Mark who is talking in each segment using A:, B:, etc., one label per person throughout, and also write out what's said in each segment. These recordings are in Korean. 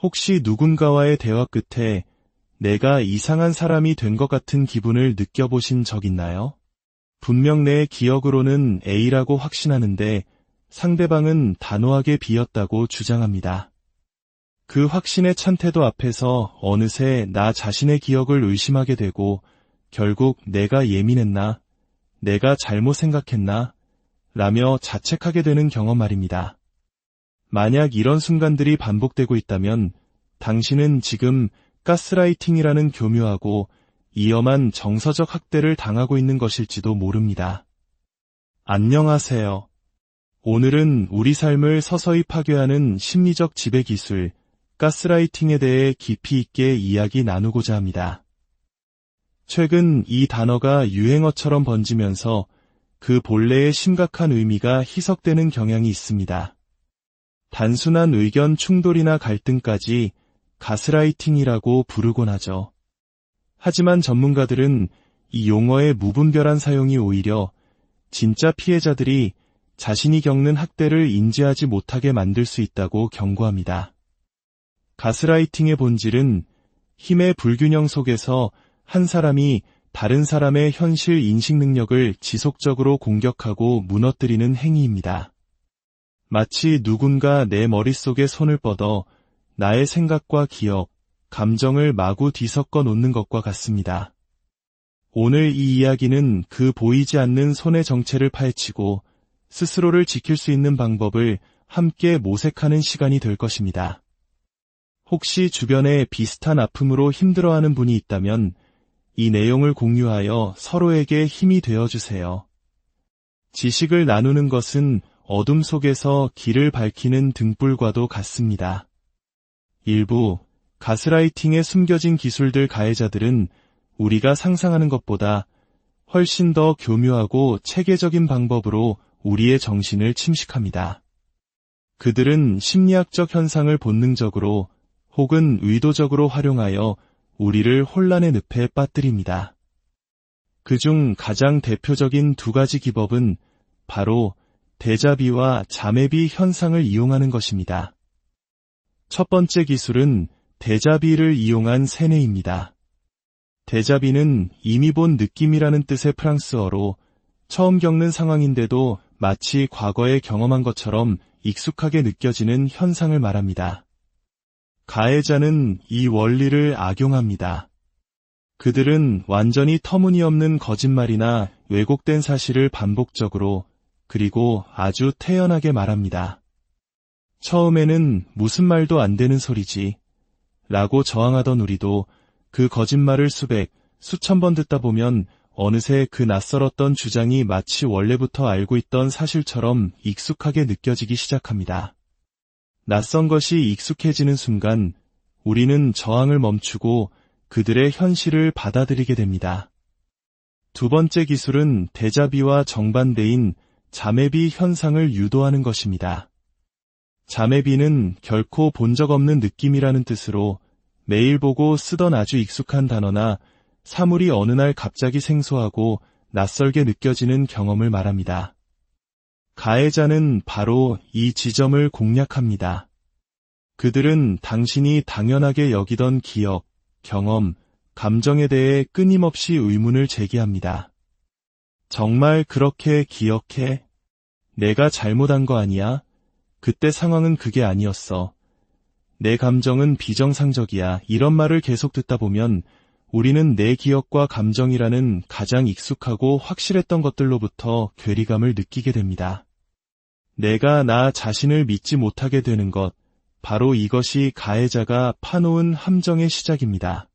A: 혹시 누군가와의 대화 끝에 내가 이상한 사람이 된 것 같은 기분을 느껴보신 적 있나요? 분명 내 기억으로는 A라고 확신하는데 상대방은 단호하게 B였다고 주장합니다. 그 확신에 찬 태도 앞에서 어느새 나 자신의 기억을 의심하게 되고 결국 내가 예민했나, 내가 잘못 생각했나, 라며 자책하게 되는 경험 말입니다. 만약 이런 순간들이 반복되고 있다면 당신은 지금 가스라이팅이라는 교묘하고 위험한 정서적 학대를 당하고 있는 것일지도 모릅니다. 안녕하세요. 오늘은 우리 삶을 서서히 파괴하는 심리적 지배 기술, 가스라이팅에 대해 깊이 있게 이야기 나누고자 합니다. 최근 이 단어가 유행어처럼 번지면서 그 본래의 심각한 의미가 희석되는 경향이 있습니다. 단순한 의견 충돌이나 갈등까지 가스라이팅이라고 부르곤 하죠. 하지만 전문가들은 이 용어의 무분별한 사용이 오히려 진짜 피해자들이 자신이 겪는 학대를 인지하지 못하게 만들 수 있다고 경고합니다. 가스라이팅의 본질은 힘의 불균형 속에서 한 사람이 다른 사람의 현실 인식 능력을 지속적으로 공격하고 무너뜨리는 행위입니다. 마치 누군가 내 머릿속에 손을 뻗어 나의 생각과 기억, 감정을 마구 뒤섞어 놓는 것과 같습니다. 오늘 이 이야기는 그 보이지 않는 손의 정체를 파헤치고 스스로를 지킬 수 있는 방법을 함께 모색하는 시간이 될 것입니다. 혹시 주변에 비슷한 아픔으로 힘들어하는 분이 있다면 이 내용을 공유하여 서로에게 힘이 되어주세요. 지식을 나누는 것은 어둠 속에서 길을 밝히는 등불과도 같습니다. 일부 가스라이팅에 숨겨진 기술들 가해자들은 우리가 상상하는 것보다 훨씬 더 교묘하고 체계적인 방법으로 우리의 정신을 침식합니다. 그들은 심리학적 현상을 본능적으로 혹은 의도적으로 활용하여 우리를 혼란의 늪에 빠뜨립니다. 그중 가장 대표적인 두 가지 기법은 바로 데자비와 자매비 현상을 이용하는 것입니다. 첫 번째 기술은 데자비를 이용한 세뇌입니다. 데자비는 이미 본 느낌이라는 뜻의 프랑스어로 처음 겪는 상황인데도 마치 과거에 경험한 것처럼 익숙하게 느껴지는 현상을 말합니다. 가해자는 이 원리를 악용합니다. 그들은 완전히 터무니없는 거짓말이나 왜곡된 사실을 반복적으로 그리고 아주 태연하게 말합니다. 처음에는 무슨 말도 안 되는 소리지 라고 저항하던 우리도 그 거짓말을 수천 번 듣다 보면 어느새 그 낯설었던 주장이 마치 원래부터 알고 있던 사실처럼 익숙하게 느껴지기 시작합니다. 낯선 것이 익숙해지는 순간 우리는 저항을 멈추고 그들의 현실을 받아들이게 됩니다. 두 번째 기술은 데자비와 정반대인 자매비 현상을 유도하는 것입니다. 자매비는 결코 본 적 없는 느낌이라는 뜻으로 매일 보고 쓰던 아주 익숙한 단어나 사물이 어느 날 갑자기 생소하고 낯설게 느껴지는 경험을 말합니다. 가해자는 바로 이 지점을 공략합니다. 그들은 당신이 당연하게 여기던 기억, 경험, 감정에 대해 끊임없이 의문을 제기합니다. 정말 그렇게 기억해? 내가 잘못한 거 아니야? 그때 상황은 그게 아니었어. 내 감정은 비정상적이야. 이런 말을 계속 듣다 보면 우리는 내 기억과 감정이라는 가장 익숙하고 확실했던 것들로부터 괴리감을 느끼게 됩니다. 내가 나 자신을 믿지 못하게 되는 것, 바로 이것이 가해자가 파놓은 함정의 시작입니다.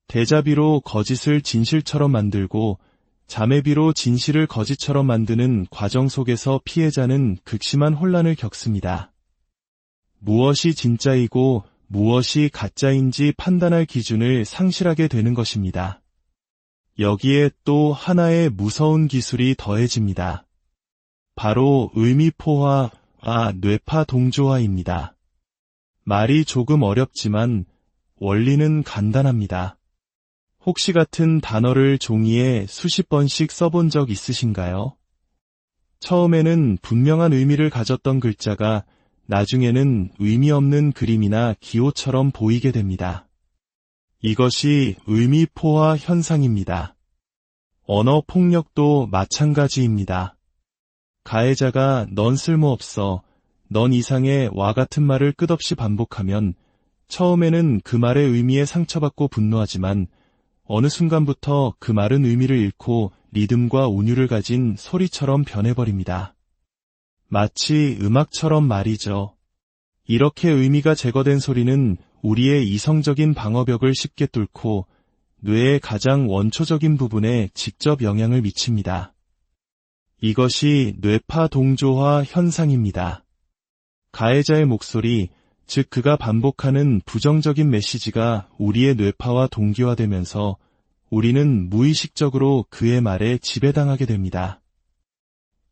A: 데자비로 거짓을 진실처럼 만들고 자매비로 진실을 거짓처럼 만드는 과정 속에서 피해자는 극심한 혼란을 겪습니다. 무엇이 진짜이고 무엇이 가짜인지 판단할 기준을 상실하게 되는 것입니다. 여기에 또 하나의 무서운 기술이 더해집니다. 바로 의미포화, 뇌파 동조화입니다. 말이 조금 어렵지만 원리는 간단합니다. 혹시 같은 단어를 종이에 수십 번씩 써본 적 있으신가요? 처음에는 분명한 의미를 가졌던 글자가 나중에는 의미 없는 그림이나 기호처럼 보이게 됩니다. 이것이 의미 포화 현상입니다. 언어 폭력도 마찬가지입니다. 가해자가 넌 쓸모없어, 넌 이상해 와 같은 말을 끝없이 반복하면 처음에는 그 말의 의미에 상처받고 분노하지만 어느 순간부터 그 말은 의미를 잃고 리듬과 운율을 가진 소리처럼 변해버립니다. 마치 음악처럼 말이죠. 이렇게 의미가 제거된 소리는 우리의 이성적인 방어벽을 쉽게 뚫고 뇌의 가장 원초적인 부분에 직접 영향을 미칩니다. 이것이 뇌파 동조화 현상입니다. 가해자의 목소리, 즉 그가 반복하는 부정적인 메시지가 우리의 뇌파와 동기화되면서 우리는 무의식적으로 그의 말에 지배당하게 됩니다.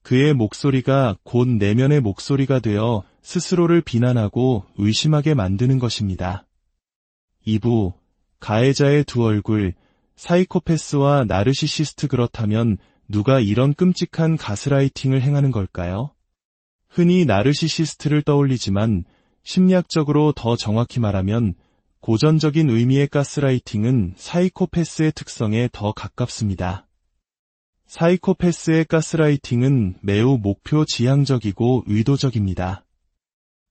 A: 그의 목소리가 곧 내면의 목소리가 되어 스스로를 비난하고 의심하게 만드는 것입니다. 2부, 가해자의 두 얼굴, 사이코패스와 나르시시스트. 그렇다면 누가 이런 끔찍한 가스라이팅을 행하는 걸까요? 흔히 나르시시스트를 떠올리지만 심리학적으로 더 정확히 말하면 고전적인 의미의 가스라이팅은 사이코패스의 특성에 더 가깝습니다. 사이코패스의 가스라이팅은 매우 목표 지향적이고 의도적입니다.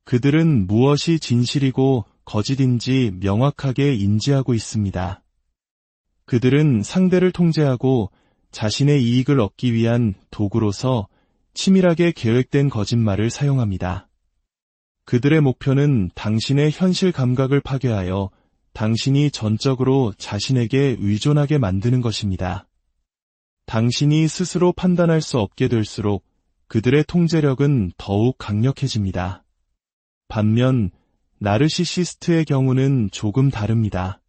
A: 그들은 무엇이 진실이고 거짓인지 명확하게 인지하고 있습니다. 그들은 상대를 통제하고 자신의 이익을 얻기 위한 도구로서 치밀하게 계획된 거짓말을 사용합니다. 그들의 목표는 당신의 현실 감각을 파괴하여 당신이 전적으로 자신에게 의존하게 만드는 것입니다. 당신이 스스로 판단할 수 없게 될수록 그들의 통제력은 더욱 강력해집니다. 반면 나르시시스트의 경우는 조금 다릅니다.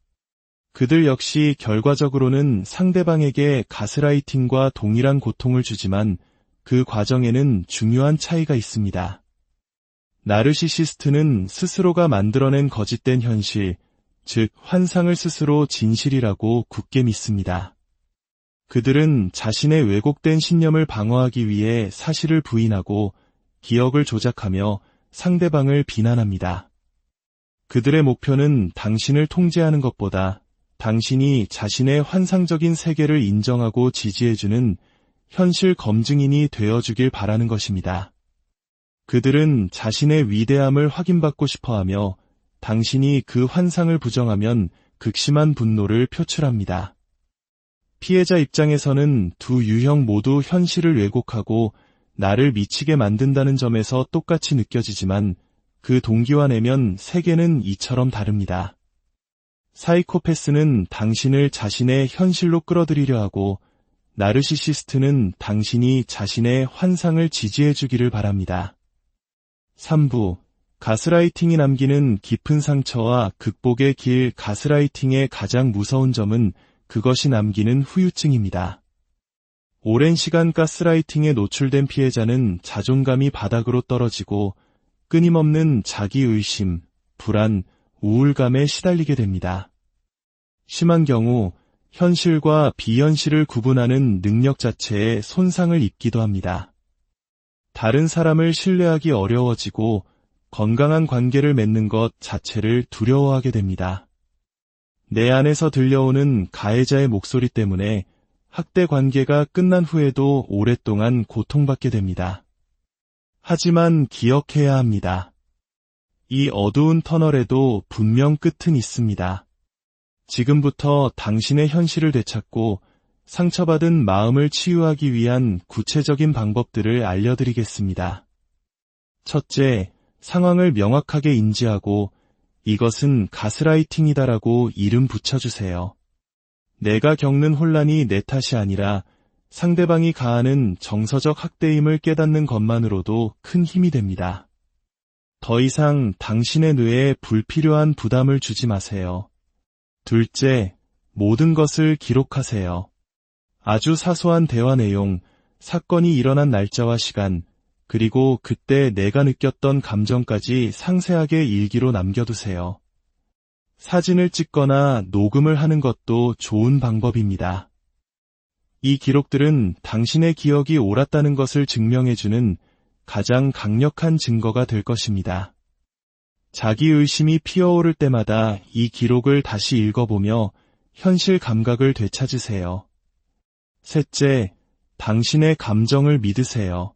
A: 그들 역시 결과적으로는 상대방에게 가스라이팅과 동일한 고통을 주지만 그 과정에는 중요한 차이가 있습니다. 나르시시스트는 스스로가 만들어낸 거짓된 현실, 즉 환상을 스스로 진실이라고 굳게 믿습니다. 그들은 자신의 왜곡된 신념을 방어하기 위해 사실을 부인하고 기억을 조작하며 상대방을 비난합니다. 그들의 목표는 당신을 통제하는 것보다 당신이 자신의 환상적인 세계를 인정하고 지지해주는 현실 검증인이 되어주길 바라는 것입니다. 그들은 자신의 위대함을 확인받고 싶어하며 당신이 그 환상을 부정하면 극심한 분노를 표출합니다. 피해자 입장에서는 두 유형 모두 현실을 왜곡하고 나를 미치게 만든다는 점에서 똑같이 느껴지지만 그 동기와 내면 세계는 이처럼 다릅니다. 사이코패스는 당신을 자신의 현실로 끌어들이려 하고 나르시시스트는 당신이 자신의 환상을 지지해주기를 바랍니다. 3부, 가스라이팅이 남기는 깊은 상처와 극복의 길. 가스라이팅의 가장 무서운 점은 그것이 남기는 후유증입니다. 오랜 시간 가스라이팅에 노출된 피해자는 자존감이 바닥으로 떨어지고 끊임없는 자기의심, 불안, 우울감에 시달리게 됩니다. 심한 경우 현실과 비현실을 구분하는 능력 자체에 손상을 입기도 합니다. 다른 사람을 신뢰하기 어려워지고 건강한 관계를 맺는 것 자체를 두려워하게 됩니다. 내 안에서 들려오는 가해자의 목소리 때문에 학대 관계가 끝난 후에도 오랫동안 고통받게 됩니다. 하지만 기억해야 합니다. 이 어두운 터널에도 분명 끝은 있습니다. 지금부터 당신의 현실을 되찾고 상처받은 마음을 치유하기 위한 구체적인 방법들을 알려드리겠습니다. 첫째, 상황을 명확하게 인지하고 이것은 가스라이팅이다라고 이름 붙여주세요. 내가 겪는 혼란이 내 탓이 아니라 상대방이 가하는 정서적 학대임을 깨닫는 것만으로도 큰 힘이 됩니다. 더 이상 당신의 뇌에 불필요한 부담을 주지 마세요. 둘째, 모든 것을 기록하세요. 아주 사소한 대화 내용, 사건이 일어난 날짜와 시간, 그리고 그때 내가 느꼈던 감정까지 상세하게 일기로 남겨두세요. 사진을 찍거나 녹음을 하는 것도 좋은 방법입니다. 이 기록들은 당신의 기억이 옳았다는 것을 증명해주는 가장 강력한 증거가 될 것입니다. 자기 의심이 피어오를 때마다 이 기록을 다시 읽어보며 현실 감각을 되찾으세요. 셋째, 당신의 감정을 믿으세요.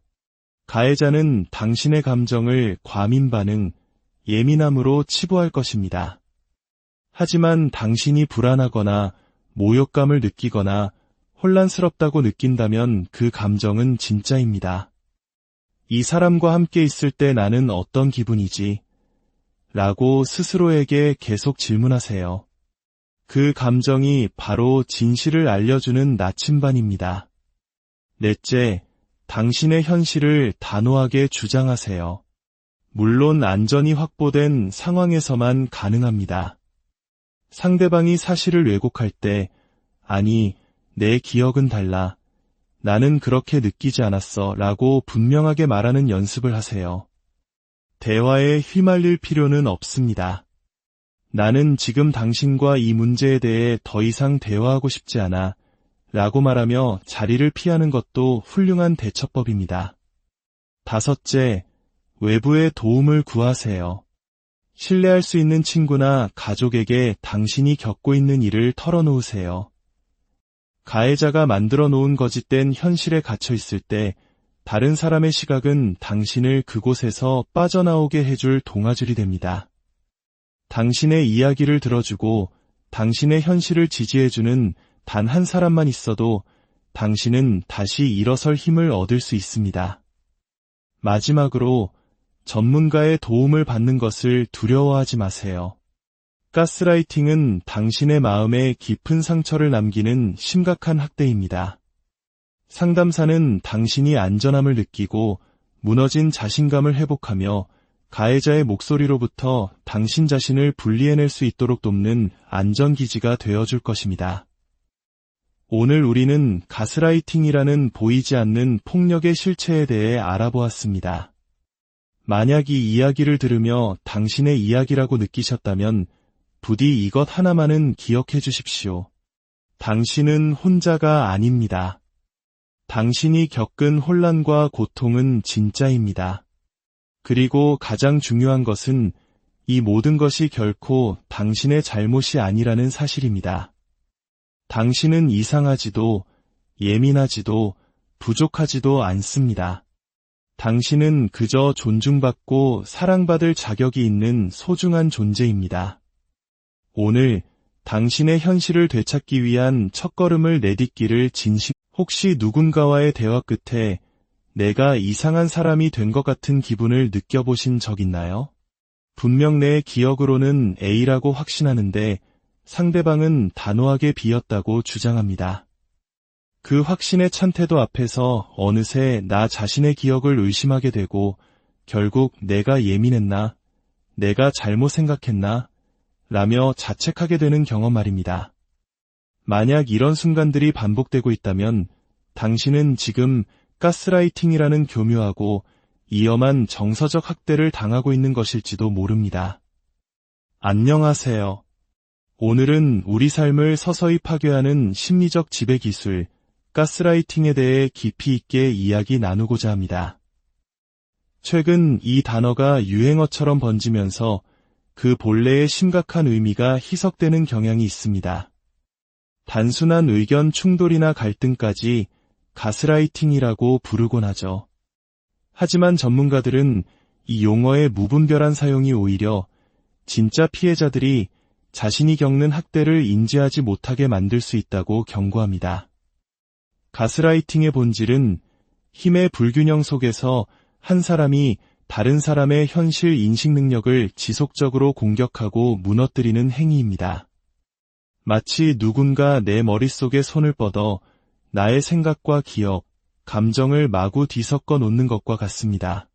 A: 가해자는 당신의 감정을 과민 반응, 예민함으로 치부할 것입니다. 하지만 당신이 불안하거나 모욕감을 느끼거나 혼란스럽다고 느낀다면 그 감정은 진짜입니다. 이 사람과 함께 있을 때 나는 어떤 기분이지? 라고 스스로에게 계속 질문하세요. 그 감정이 바로 진실을 알려주는 나침반입니다. 넷째, 당신의 현실을 단호하게 주장하세요. 물론 안전이 확보된 상황에서만 가능합니다. 상대방이 사실을 왜곡할 때, 아니, 내 기억은 달라. 나는 그렇게 느끼지 않았어. 라고 분명하게 말하는 연습을 하세요. 대화에 휘말릴 필요는 없습니다. 나는 지금 당신과 이 문제에 대해 더 이상 대화하고 싶지 않아. 라고 말하며 자리를 피하는 것도 훌륭한 대처법입니다. 다섯째, 외부의 도움을 구하세요. 신뢰할 수 있는 친구나 가족에게 당신이 겪고 있는 일을 털어놓으세요. 가해자가 만들어 놓은 거짓된 현실에 갇혀 있을 때 다른 사람의 시각은 당신을 그곳에서 빠져나오게 해줄 동아줄이 됩니다. 당신의 이야기를 들어주고 당신의 현실을 지지해주는 단 한 사람만 있어도 당신은 다시 일어설 힘을 얻을 수 있습니다. 마지막으로 전문가의 도움을 받는 것을 두려워하지 마세요. 가스라이팅은 당신의 마음에 깊은 상처를 남기는 심각한 학대입니다. 상담사는 당신이 안전함을 느끼고 무너진 자신감을 회복하며 가해자의 목소리로부터 당신 자신을 분리해낼 수 있도록 돕는 안전기지가 되어줄 것입니다. 오늘 우리는 가스라이팅이라는 보이지 않는 폭력의 실체에 대해 알아보았습니다. 만약 이 이야기를 들으며 당신의 이야기라고 느끼셨다면 부디 이것 하나만은 기억해 주십시오. 당신은 혼자가 아닙니다. 당신이 겪은 혼란과 고통은 진짜입니다. 그리고 가장 중요한 것은 이 모든 것이 결코 당신의 잘못이 아니라는 사실입니다. 당신은 이상하지도 예민하지도 부족하지도 않습니다. 당신은 그저 존중받고 사랑받을 자격이 있는 소중한 존재입니다. 오늘 당신의 현실을 되찾기 위한 첫걸음을 내딛기를 혹시 누군가와의 대화 끝에 내가 이상한 사람이 된 것 같은 기분을 느껴보신 적 있나요? 분명 내 기억으로는 A라고 확신하는데 상대방은 단호하게 B였다고 주장합니다. 그 확신의 찬태도 앞에서 어느새 나 자신의 기억을 의심하게 되고 결국 내가 예민했나? 내가 잘못 생각했나? 라며 자책하게 되는 경험 말입니다. 만약 이런 순간들이 반복되고 있다면 당신은 지금 가스라이팅이라는 교묘하고 위험한 정서적 학대를 당하고 있는 것일지도 모릅니다. 안녕하세요. 오늘은 우리 삶을 서서히 파괴하는 심리적 지배 기술, 가스라이팅에 대해 깊이 있게 이야기 나누고자 합니다. 최근 이 단어가 유행어처럼 번지면서 그 본래의 심각한 의미가 희석되는 경향이 있습니다. 단순한 의견 충돌이나 갈등까지 가스라이팅이라고 부르곤 하죠. 하지만 전문가들은 이 용어의 무분별한 사용이 오히려 진짜 피해자들이 자신이 겪는 학대를 인지하지 못하게 만들 수 있다고 경고합니다. 가스라이팅의 본질은 힘의 불균형 속에서 한 사람이 다른 사람의 현실 인식 능력을 지속적으로 공격하고 무너뜨리는 행위입니다. 마치 누군가 내 머릿속에 손을 뻗어 나의 생각과 기억, 감정을 마구 뒤섞어 놓는 것과 같습니다.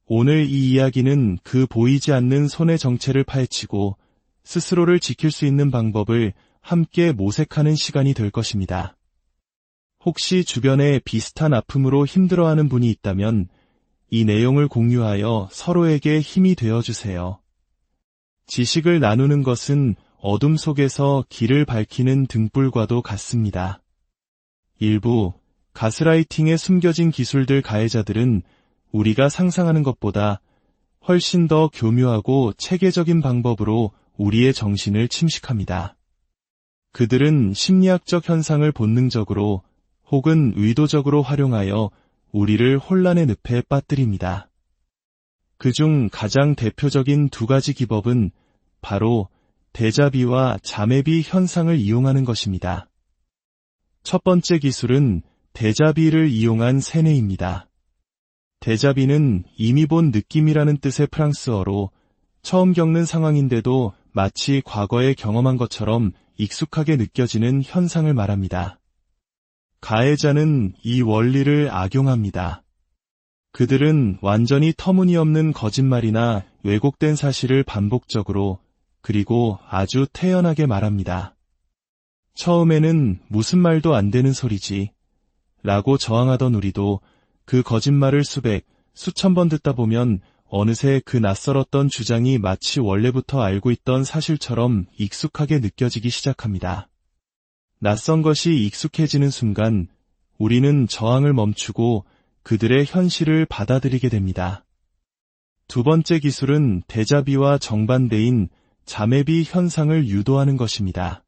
A: 오늘 이 이야기는 그 보이지 않는 손의 정체를 파헤치고 스스로를 지킬 수 있는 방법을 함께 모색하는 시간이 될 것입니다. 혹시 주변에 비슷한 아픔으로 힘들어하는 분이 있다면 이 내용을 공유하여 서로에게 힘이 되어주세요. 지식을 나누는 것은 어둠 속에서 길을 밝히는 등불과도 같습니다. 일부 가스라이팅에 숨겨진 기술들 가해자들은 우리가 상상하는 것보다 훨씬 더 교묘하고 체계적인 방법으로 우리의 정신을 침식합니다. 그들은 심리학적 현상을 본능적으로 혹은 의도적으로 활용하여 우리를 혼란의 늪에 빠뜨립니다. 그중 가장 대표적인 두 가지 기법은 바로 데자비와 자매비 현상을 이용하는 것입니다. 첫 번째 기술은 데자비를 이용한 세뇌입니다. 데자비는 이미 본 느낌이라는 뜻의 프랑스어로 처음 겪는 상황인데도 마치 과거에 경험한 것처럼 익숙하게 느껴지는 현상을 말합니다. 가해자는 이 원리를 악용합니다. 그들은 완전히 터무니없는 거짓말이나 왜곡된 사실을 반복적으로 그리고 아주 태연하게 말합니다. 처음에는 무슨 말도 안 되는 소리지 라고 저항하던 우리도 그 거짓말을 수천 번 듣다 보면 어느새 그 낯설었던 주장이 마치 원래부터 알고 있던 사실처럼 익숙하게 느껴지기 시작합니다. 낯선 것이 익숙해지는 순간 우리는 저항을 멈추고 그들의 현실을 받아들이게 됩니다. 두 번째 기술은 데자비와 정반대인 자매비 현상을 유도하는 것입니다.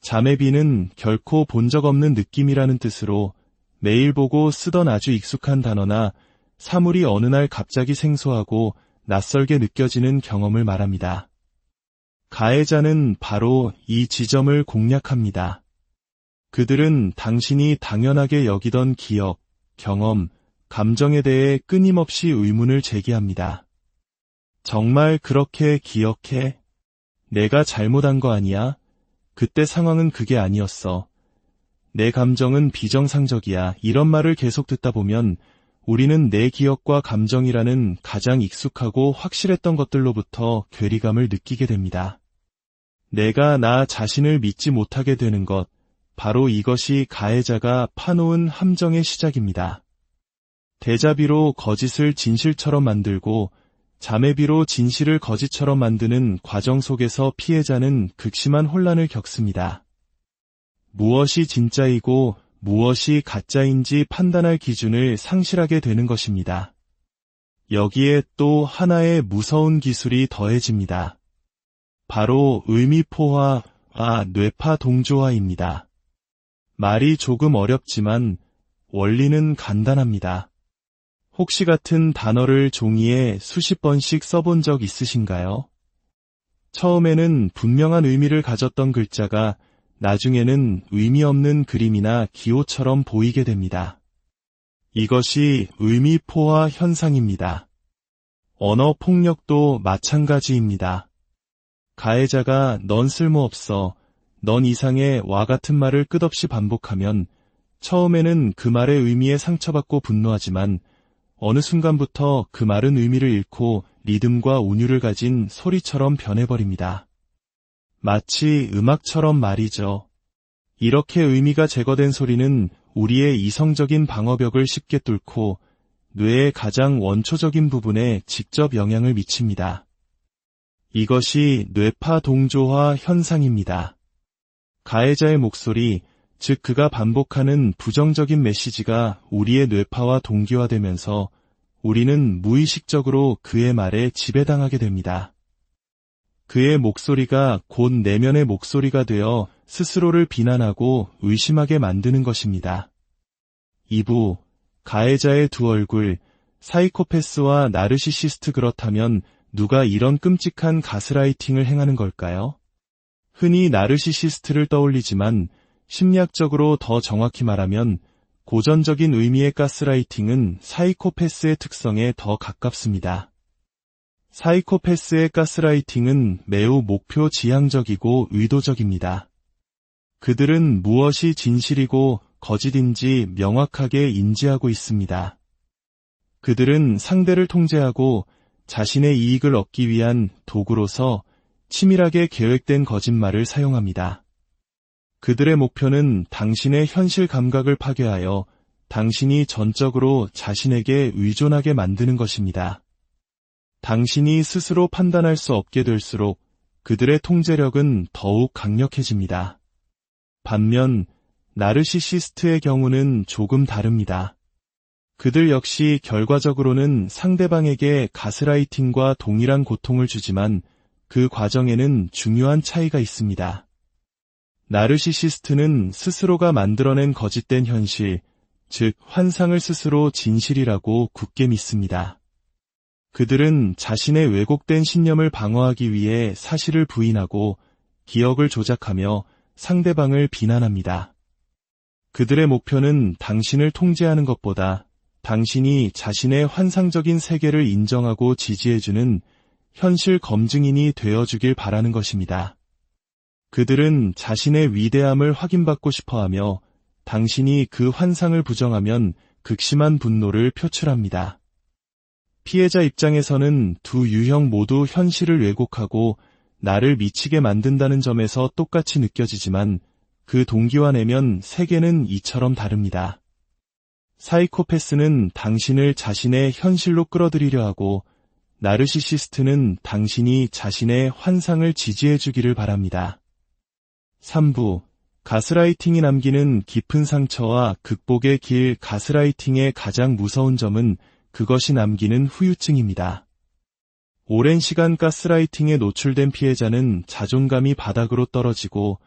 A: 자매비는 결코 본 적 없는 느낌이라는 뜻으로 매일 보고 쓰던 아주 익숙한 단어나 사물이 어느 날 갑자기 생소하고 낯설게 느껴지는 경험을 말합니다. 가해자는 바로 이 지점을 공략합니다. 그들은 당신이 당연하게 여기던 기억, 경험, 감정에 대해 끊임없이 의문을 제기합니다. 정말 그렇게 기억해? 내가 잘못한 거 아니야? 그때 상황은 그게 아니었어. 내 감정은 비정상적이야. 이런 말을 계속 듣다 보면 우리는 내 기억과 감정이라는 가장 익숙하고 확실했던 것들로부터 괴리감을 느끼게 됩니다. 내가 나 자신을 믿지 못하게 되는 것, 바로 이것이 가해자가 파놓은 함정의 시작입니다. 데자비로 거짓을 진실처럼 만들고 자매비로 진실을 거짓처럼 만드는 과정 속에서 피해자는 극심한 혼란을 겪습니다. 무엇이 진짜이고 무엇이 가짜인지 판단할 기준을 상실하게 되는 것입니다. 여기에 또 하나의 무서운 기술이 더해집니다. 바로 의미포화와 뇌파 동조화입니다. 말이 조금 어렵지만 원리는 간단합니다. 혹시 같은 단어를 종이에 수십 번씩 써본 적 있으신가요? 처음에는 분명한 의미를 가졌던 글자가 나중에는 의미 없는 그림이나 기호처럼 보이게 됩니다. 이것이 의미포화 현상입니다. 언어 폭력도 마찬가지입니다. 가해자가 넌 쓸모없어, 넌 이상해 와 같은 말을 끝없이 반복하면 처음에는 그 말의 의미에 상처받고 분노하지만 어느 순간부터 그 말은 의미를 잃고 리듬과 운율을 가진 소리처럼 변해버립니다. 마치 음악처럼 말이죠. 이렇게 의미가 제거된 소리는 우리의 이성적인 방어벽을 쉽게 뚫고 뇌의 가장 원초적인 부분에 직접 영향을 미칩니다. 이것이 뇌파 동조화 현상입니다. 가해자의 목소리, 즉 그가 반복하는 부정적인 메시지가 우리의 뇌파와 동기화되면서 우리는 무의식적으로 그의 말에 지배당하게 됩니다. 그의 목소리가 곧 내면의 목소리가 되어 스스로를 비난하고 의심하게 만드는 것입니다. 2부, 가해자의 두 얼굴, 사이코패스와 나르시시스트. 그렇다면 누가 이런 끔찍한 가스라이팅을 행하는 걸까요? 흔히 나르시시스트를 떠올리지만 심리학적으로 더 정확히 말하면 고전적인 의미의 가스라이팅은 사이코패스의 특성에 더 가깝습니다. 사이코패스의 가스라이팅은 매우 목표 지향적이고 의도적입니다. 그들은 무엇이 진실이고 거짓인지 명확하게 인지하고 있습니다. 그들은 상대를 통제하고 자신의 이익을 얻기 위한 도구로서 치밀하게 계획된 거짓말을 사용합니다. 그들의 목표는 당신의 현실 감각을 파괴하여 당신이 전적으로 자신에게 의존하게 만드는 것입니다. 당신이 스스로 판단할 수 없게 될수록 그들의 통제력은 더욱 강력해집니다. 반면 나르시시스트의 경우는 조금 다릅니다. 그들 역시 결과적으로는 상대방에게 가스라이팅과 동일한 고통을 주지만 그 과정에는 중요한 차이가 있습니다. 나르시시스트는 스스로가 만들어낸 거짓된 현실, 즉 환상을 스스로 진실이라고 굳게 믿습니다. 그들은 자신의 왜곡된 신념을 방어하기 위해 사실을 부인하고 기억을 조작하며 상대방을 비난합니다. 그들의 목표는 당신을 통제하는 것보다 당신이 자신의 환상적인 세계를 인정하고 지지해주는 현실 검증인이 되어주길 바라는 것입니다. 그들은 자신의 위대함을 확인받고 싶어하며 당신이 그 환상을 부정하면 극심한 분노를 표출합니다. 피해자 입장에서는 두 유형 모두 현실을 왜곡하고 나를 미치게 만든다는 점에서 똑같이 느껴지지만 그 동기와 내면 세계는 이처럼 다릅니다. 사이코패스는 당신을 자신의 현실로 끌어들이려 하고 나르시시스트는 당신이 자신의 환상을 지지해주기를 바랍니다. 3부 가스라이팅이 남기는 깊은 상처와 극복의 길. 가스라이팅의 가장 무서운 점은 그것이 남기는 후유증입니다. 오랜 시간 가스라이팅에 노출된 피해자는 자존감이 바닥으로 떨어지고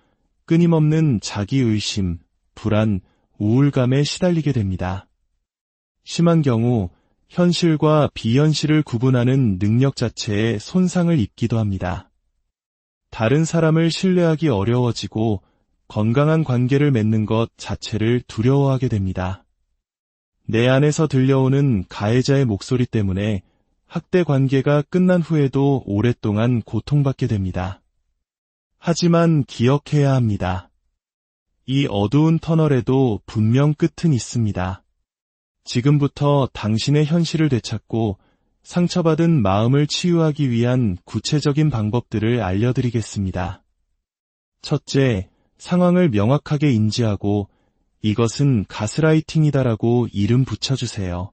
A: 끊임없는 자기의심, 불안, 우울감에 시달리게 됩니다. 심한 경우 현실과 비현실을 구분하는 능력 자체에 손상을 입기도 합니다. 다른 사람을 신뢰하기 어려워지고 건강한 관계를 맺는 것 자체를 두려워하게 됩니다. 내 안에서 들려오는 가해자의 목소리 때문에 학대 관계가 끝난 후에도 오랫동안 고통받게 됩니다. 하지만 기억해야 합니다. 이 어두운 터널에도 분명 끝은 있습니다. 지금부터 당신의 현실을 되찾고 상처받은 마음을 치유하기 위한 구체적인 방법들을 알려드리겠습니다. 첫째, 상황을 명확하게 인지하고 이것은 가스라이팅이다라고 이름 붙여주세요.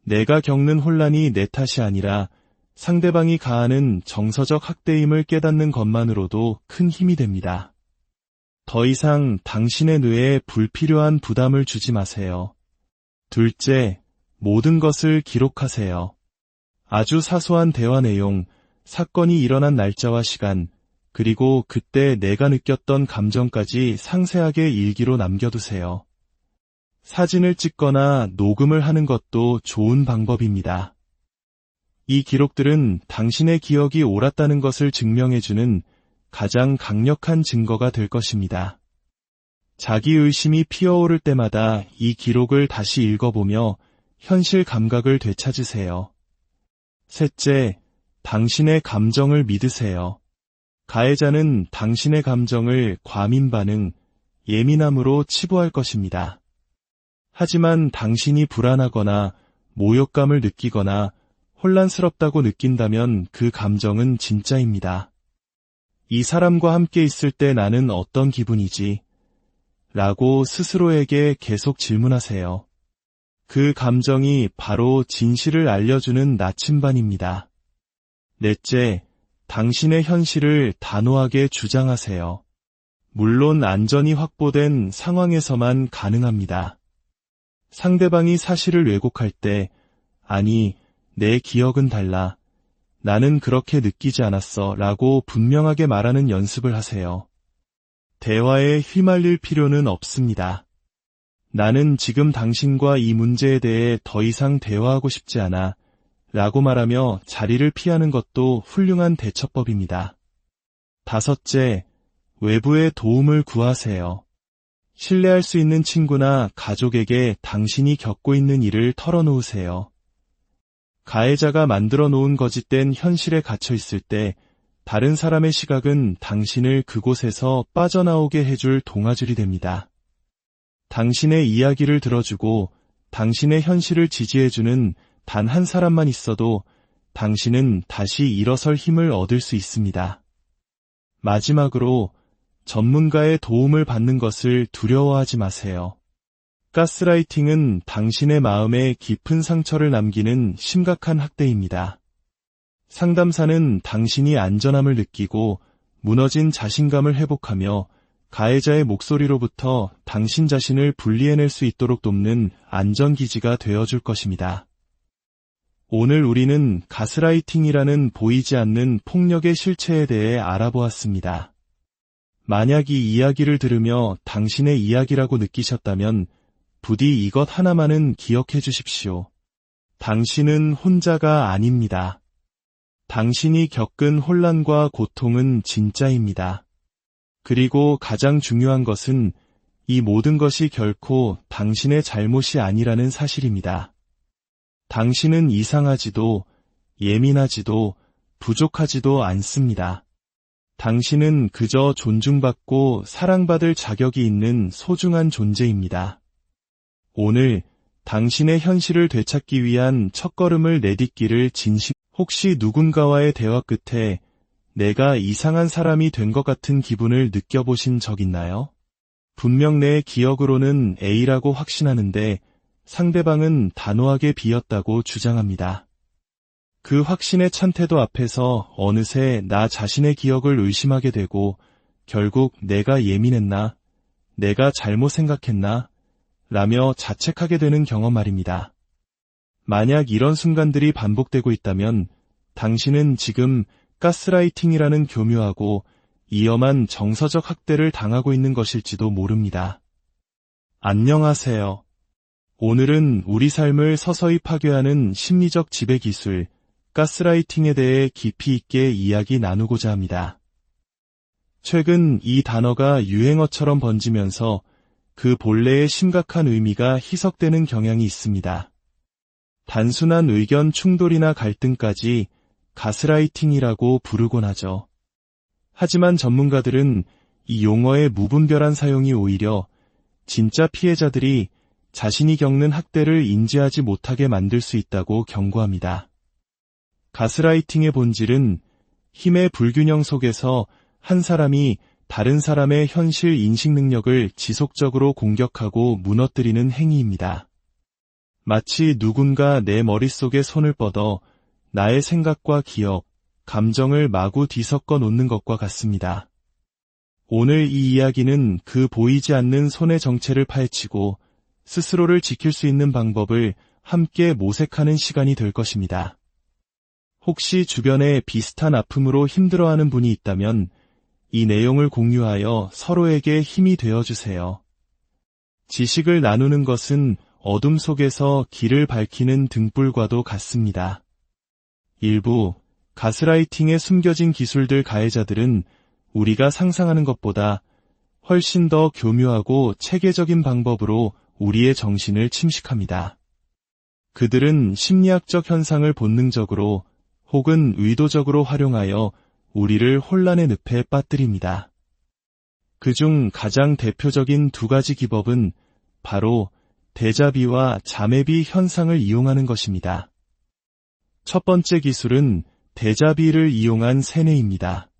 A: 내가 겪는 혼란이 내 탓이 아니라 상대방이 가하는 정서적 학대임을 깨닫는 것만으로도 큰 힘이 됩니다. 더 이상 당신의 뇌에 불필요한 부담을 주지 마세요. 둘째, 모든 것을 기록하세요. 아주 사소한 대화 내용, 사건이 일어난 날짜와 시간, 그리고 그때 내가 느꼈던 감정까지 상세하게 일기로 남겨두세요. 사진을 찍거나 녹음을 하는 것도 좋은 방법입니다. 이 기록들은 당신의 기억이 옳았다는 것을 증명해주는 가장 강력한 증거가 될 것입니다. 자기의심이 피어오를 때마다 이 기록을 다시 읽어보며 현실 감각을 되찾으세요. 셋째, 당신의 감정을 믿으세요. 가해자는 당신의 감정을 과민 반응, 예민함으로 치부할 것입니다. 하지만 당신이 불안하거나 모욕감을 느끼거나 혼란스럽다고 느낀다면 그 감정은 진짜입니다. 이 사람과 함께 있을 때 나는 어떤 기분이지? 라고 스스로에게 계속 질문하세요. 그 감정이 바로 진실을 알려주는 나침반입니다. 넷째, 당신의 현실을 단호하게 주장하세요. 물론 안전이 확보된 상황에서만 가능합니다. 상대방이 사실을 왜곡할 때, 아니, 내 기억은 달라. 나는 그렇게 느끼지 않았어. 라고 분명하게 말하는 연습을 하세요. 대화에 휘말릴 필요는 없습니다. 나는 지금 당신과 이 문제에 대해 더 이상 대화하고 싶지 않아. 라고 말하며 자리를 피하는 것도 훌륭한 대처법입니다. 다섯째, 외부의 도움을 구하세요. 신뢰할 수 있는 친구나 가족에게 당신이 겪고 있는 일을 털어놓으세요. 가해자가 만들어 놓은 거짓된 현실에 갇혀 있을 때 다른 사람의 시각은 당신을 그곳에서 빠져나오게 해줄 동아줄이 됩니다. 당신의 이야기를 들어주고 당신의 현실을 지지해주는 단 한 사람만 있어도 당신은 다시 일어설 힘을 얻을 수 있습니다. 마지막으로 전문가의 도움을 받는 것을 두려워하지 마세요. 가스라이팅은 당신의 마음에 깊은 상처를 남기는 심각한 학대입니다. 상담사는 당신이 안전함을 느끼고 무너진 자신감을 회복하며 가해자의 목소리로부터 당신 자신을 분리해낼 수 있도록 돕는 안전기지가 되어줄 것입니다. 오늘 우리는 가스라이팅이라는 보이지 않는 폭력의 실체에 대해 알아보았습니다. 만약 이 이야기를 들으며 당신의 이야기라고 느끼셨다면 부디 이것 하나만은 기억해 주십시오. 당신은 혼자가 아닙니다. 당신이 겪은 혼란과 고통은 진짜입니다. 그리고 가장 중요한 것은 이 모든 것이 결코 당신의 잘못이 아니라는 사실입니다. 당신은 이상하지도 예민하지도 부족하지도 않습니다. 당신은 그저 존중받고 사랑받을 자격이 있는 소중한 존재입니다. 오늘 당신의 현실을 되찾기 위한 첫걸음을 내딛기를 혹시 누군가와의 대화 끝에 내가 이상한 사람이 된 것 같은 기분을 느껴보신 적 있나요? 분명 내 기억으로는 A라고 확신하는데 상대방은 단호하게 B였다고 주장합니다. 그 확신의 찬 태도 앞에서 어느새 나 자신의 기억을 의심하게 되고 결국 내가 예민했나? 내가 잘못 생각했나? 라며 자책하게 되는 경험 말입니다. 만약 이런 순간들이 반복되고 있다면 당신은 지금 가스라이팅이라는 교묘하고 위험한 정서적 학대를 당하고 있는 것일지도 모릅니다. 안녕하세요. 오늘은 우리 삶을 서서히 파괴하는 심리적 지배 기술, 가스라이팅에 대해 깊이 있게 이야기 나누고자 합니다. 최근 이 단어가 유행어처럼 번지면서 그 본래의 심각한 의미가 희석되는 경향이 있습니다. 단순한 의견 충돌이나 갈등까지 가스라이팅이라고 부르곤 하죠. 하지만 전문가들은 이 용어의 무분별한 사용이 오히려 진짜 피해자들이 자신이 겪는 학대를 인지하지 못하게 만들 수 있다고 경고합니다. 가스라이팅의 본질은 힘의 불균형 속에서 한 사람이 다른 사람의 현실 인식 능력을 지속적으로 공격하고 무너뜨리는 행위입니다. 마치 누군가 내 머릿속에 손을 뻗어 나의 생각과 기억, 감정을 마구 뒤섞어 놓는 것과 같습니다. 오늘 이 이야기는 그 보이지 않는 손의 정체를 파헤치고 스스로를 지킬 수 있는 방법을 함께 모색하는 시간이 될 것입니다. 혹시 주변에 비슷한 아픔으로 힘들어하는 분이 있다면 이 내용을 공유하여 서로에게 힘이 되어주세요. 지식을 나누는 것은 어둠 속에서 길을 밝히는 등불과도 같습니다. 일부 가스라이팅에 숨겨진 기술들 가해자들은 우리가 상상하는 것보다 훨씬 더 교묘하고 체계적인 방법으로 우리의 정신을 침식합니다. 그들은 심리학적 현상을 본능적으로 혹은 의도적으로 활용하여 우리를 혼란의 늪에 빠뜨립니다. 그중 가장 대표적인 두 가지 기법은 바로 데자비와 자매비 현상을 이용하는 것입니다. 첫 번째 기술은 데자비를 이용한 세뇌입니다.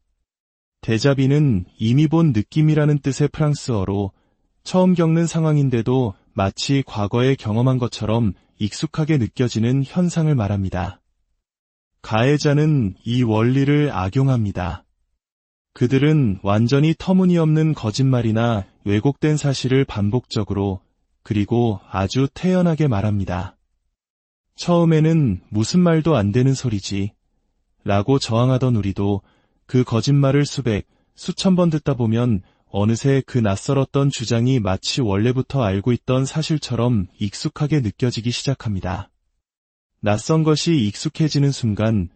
A: 데자비는 이미 본 느낌이라는 뜻의 프랑스어로 처음 겪는 상황인데도 마치 과거에 경험한 것처럼 익숙하게 느껴지는 현상을 말합니다. 가해자는 이 원리를 악용합니다. 그들은 완전히 터무니없는 거짓말이나 왜곡된 사실을 반복적으로 그리고 아주 태연하게 말합니다. 처음에는 무슨 말도 안 되는 소리지 라고 저항하던 우리도 그 거짓말을 수천 번 듣다 보면 어느새 그 낯설었던 주장이 마치 원래부터 알고 있던 사실처럼 익숙하게 느껴지기 시작합니다. 낯선 것이 익숙해지는 순간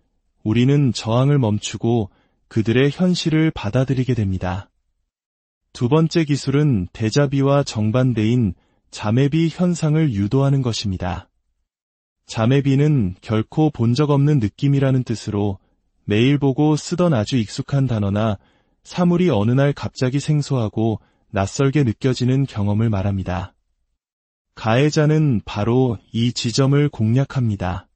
A: 우리는 저항을 멈추고 그들의 현실을 받아들이게 됩니다. 두 번째 기술은 데자비와 정반대인 자매비 현상을 유도하는 것입니다. 자매비는 결코 본 적 없는 느낌이라는 뜻으로 매일 보고 쓰던 아주 익숙한 단어나 사물이 어느 날 갑자기 생소하고 낯설게 느껴지는 경험을 말합니다. 가해자는 바로 이 지점을 공략합니다.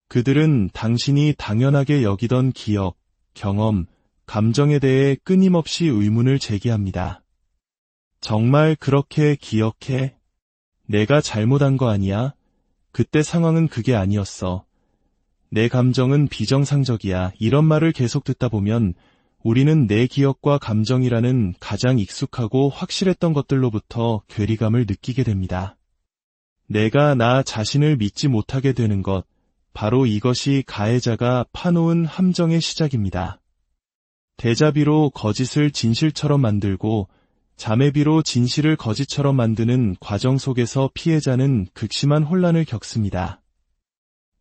A: 그들은 당신이 당연하게 여기던 기억, 경험, 감정에 대해 끊임없이 의문을 제기합니다. 정말 그렇게 기억해? 내가 잘못한 거 아니야? 그때 상황은 그게 아니었어. 내 감정은 비정상적이야. 이런 말을 계속 듣다 보면 우리는 내 기억과 감정이라는 가장 익숙하고 확실했던 것들로부터 괴리감을 느끼게 됩니다. 내가 나 자신을 믿지 못하게 되는 것, 바로 이것이 가해자가 파놓은 함정의 시작입니다. 대자비로 거짓을 진실처럼 만들고 자매비로 진실을 거짓처럼 만드는 과정 속에서 피해자는 극심한 혼란을 겪습니다.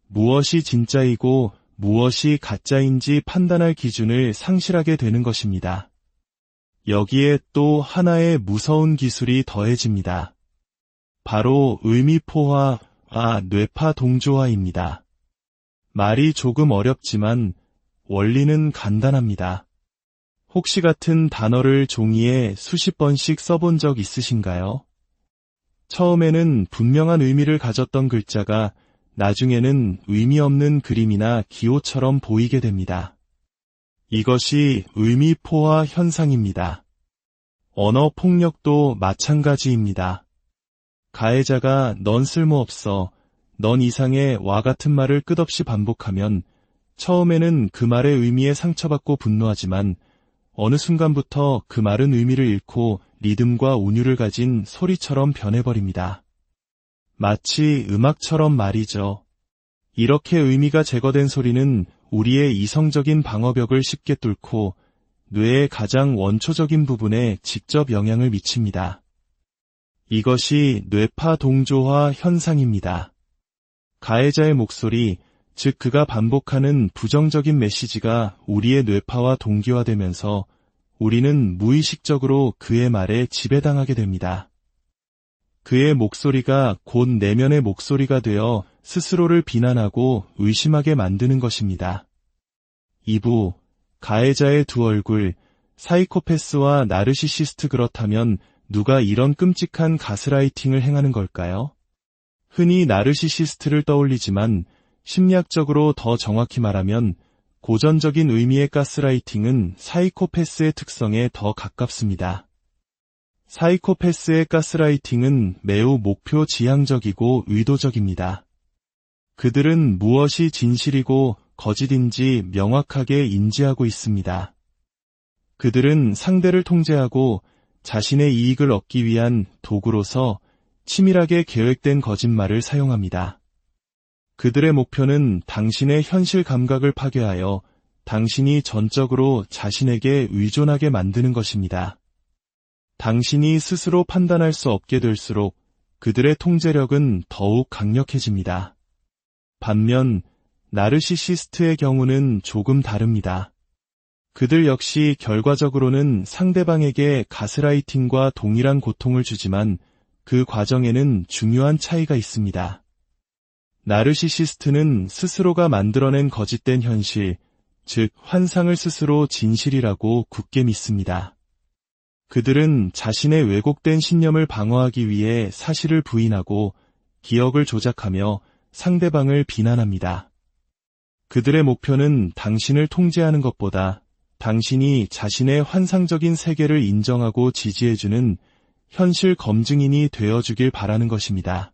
A: 무엇이 진짜이고 무엇이 가짜인지 판단할 기준을 상실하게 되는 것입니다. 여기에 또 하나의 무서운 기술이 더해집니다. 바로 의미포화와 뇌파 동조화입니다. 말이 조금 어렵지만 원리는 간단합니다. 혹시 같은 단어를 종이에 수십 번씩 써본 적 있으신가요? 처음에는 분명한 의미를 가졌던 글자가 나중에는 의미 없는 그림이나 기호처럼 보이게 됩니다. 이것이 의미포화 현상입니다. 언어 폭력도 마찬가지입니다. 가해자가 넌 쓸모없어, 넌 이상해 와 같은 말을 끝없이 반복하면 처음에는 그 말의 의미에 상처받고 분노하지만 어느 순간부터 그 말은 의미를 잃고 리듬과 운율을 가진 소리처럼 변해버립니다. 마치 음악처럼 말이죠. 이렇게 의미가 제거된 소리는 우리의 이성적인 방어벽을 쉽게 뚫고 뇌의 가장 원초적인 부분에 직접 영향을 미칩니다. 이것이 뇌파 동조화 현상입니다. 가해자의 목소리, 즉 그가 반복하는 부정적인 메시지가 우리의 뇌파와 동기화되면서 우리는 무의식적으로 그의 말에 지배당하게 됩니다. 그의 목소리가 곧 내면의 목소리가 되어 스스로를 비난하고 의심하게 만드는 것입니다. 2부, 가해자의 두 얼굴, 사이코패스와 나르시시스트. 그렇다면 누가 이런 끔찍한 가스라이팅을 행하는 걸까요? 흔히 나르시시스트를 떠올리지만 심리학적으로 더 정확히 말하면 고전적인 의미의 가스라이팅은 사이코패스의 특성에 더 가깝습니다. 사이코패스의 가스라이팅은 매우 목표 지향적이고 의도적입니다. 그들은 무엇이 진실이고 거짓인지 명확하게 인지하고 있습니다. 그들은 상대를 통제하고 자신의 이익을 얻기 위한 도구로서 치밀하게 계획된 거짓말을 사용합니다. 그들의 목표는 당신의 현실 감각을 파괴하여 당신이 전적으로 자신에게 의존하게 만드는 것입니다. 당신이 스스로 판단할 수 없게 될수록 그들의 통제력은 더욱 강력해집니다. 반면 나르시시스트의 경우는 조금 다릅니다. 그들 역시 결과적으로는 상대방에게 가스라이팅과 동일한 고통을 주지만 그 과정에는 중요한 차이가 있습니다. 나르시시스트는 스스로가 만들어낸 거짓된 현실, 즉 환상을 스스로 진실이라고 굳게 믿습니다. 그들은 자신의 왜곡된 신념을 방어하기 위해 사실을 부인하고 기억을 조작하며 상대방을 비난합니다. 그들의 목표는 당신을 통제하는 것보다 당신이 자신의 환상적인 세계를 인정하고 지지해주는 현실 검증인이 되어주길 바라는 것입니다.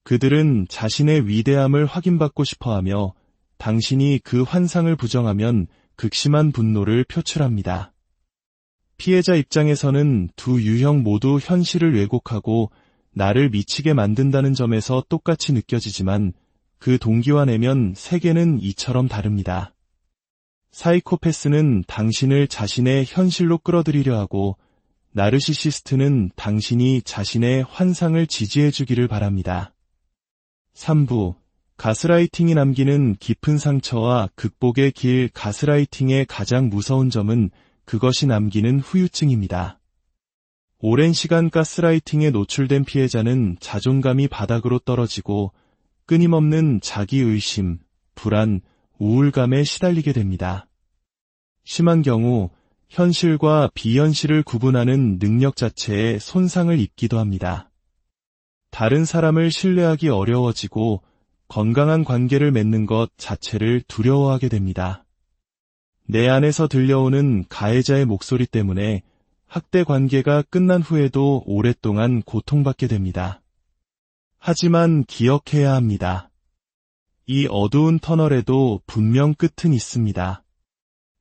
A: 그들은 자신의 위대함을 확인받고 싶어하며 당신이 그 환상을 부정하면 극심한 분노를 표출합니다. 피해자 입장에서는 두 유형 모두 현실을 왜곡하고 나를 미치게 만든다는 점에서 똑같이 느껴지지만 그 동기와 내면 세계는 이처럼 다릅니다. 사이코패스는 당신을 자신의 현실로 끌어들이려 하고 나르시시스트는 당신이 자신의 환상을 지지해주기를 바랍니다. 3부, 가스라이팅이 남기는 깊은 상처와 극복의 길. 가스라이팅의 가장 무서운 점은 그것이 남기는 후유증입니다. 오랜 시간 가스라이팅에 노출된 피해자는 자존감이 바닥으로 떨어지고 끊임없는 자기의심, 불안, 우울감에 시달리게 됩니다. 심한 경우 현실과 비현실을 구분하는 능력 자체에 손상을 입기도 합니다. 다른 사람을 신뢰하기 어려워지고 건강한 관계를 맺는 것 자체를 두려워하게 됩니다. 내 안에서 들려오는 가해자의 목소리 때문에 학대 관계가 끝난 후에도 오랫동안 고통받게 됩니다. 하지만 기억해야 합니다. 이 어두운 터널에도 분명 끝은 있습니다.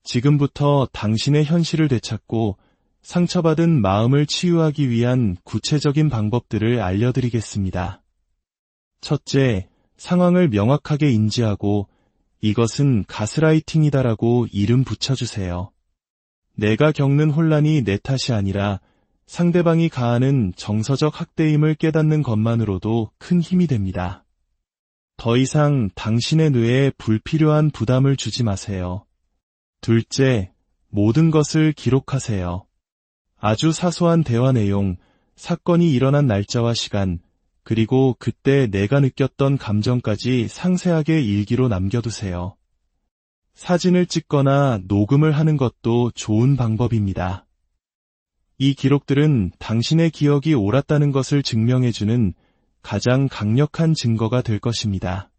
A: 지금부터 당신의 현실을 되찾고 상처받은 마음을 치유하기 위한 구체적인 방법들을 알려드리겠습니다. 첫째, 상황을 명확하게 인지하고 이것은 가스라이팅이다라고 이름 붙여주세요. 내가 겪는 혼란이 내 탓이 아니라 상대방이 가하는 정서적 학대임을 깨닫는 것만으로도 큰 힘이 됩니다. 더 이상 당신의 뇌에 불필요한 부담을 주지 마세요. 둘째, 모든 것을 기록하세요. 아주 사소한 대화 내용, 사건이 일어난 날짜와 시간, 그리고 그때 내가 느꼈던 감정까지 상세하게 일기로 남겨두세요. 사진을 찍거나 녹음을 하는 것도 좋은 방법입니다. 이 기록들은 당신의 기억이 옳았다는 것을 증명해주는 가장 강력한 증거가 될 것입니다.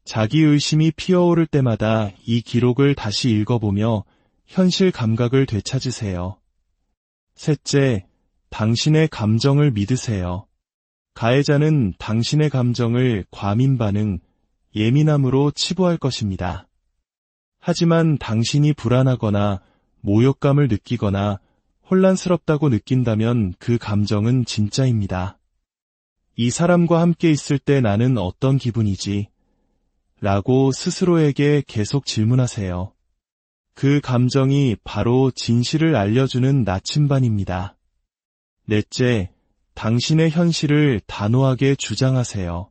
A: 자기의심이 피어오를 때마다 이 기록을 다시 읽어보며 현실 감각을 되찾으세요. 셋째, 당신의 감정을 믿으세요. 가해자는 당신의 감정을 과민 반응, 예민함으로 치부할 것입니다. 하지만 당신이 불안하거나 모욕감을 느끼거나 혼란스럽다고 느낀다면 그 감정은 진짜입니다. 이 사람과 함께 있을 때 나는 어떤 기분이지? 라고 스스로에게 계속 질문하세요. 그 감정이 바로 진실을 알려주는 나침반입니다. 넷째, 당신의 현실을 단호하게 주장하세요.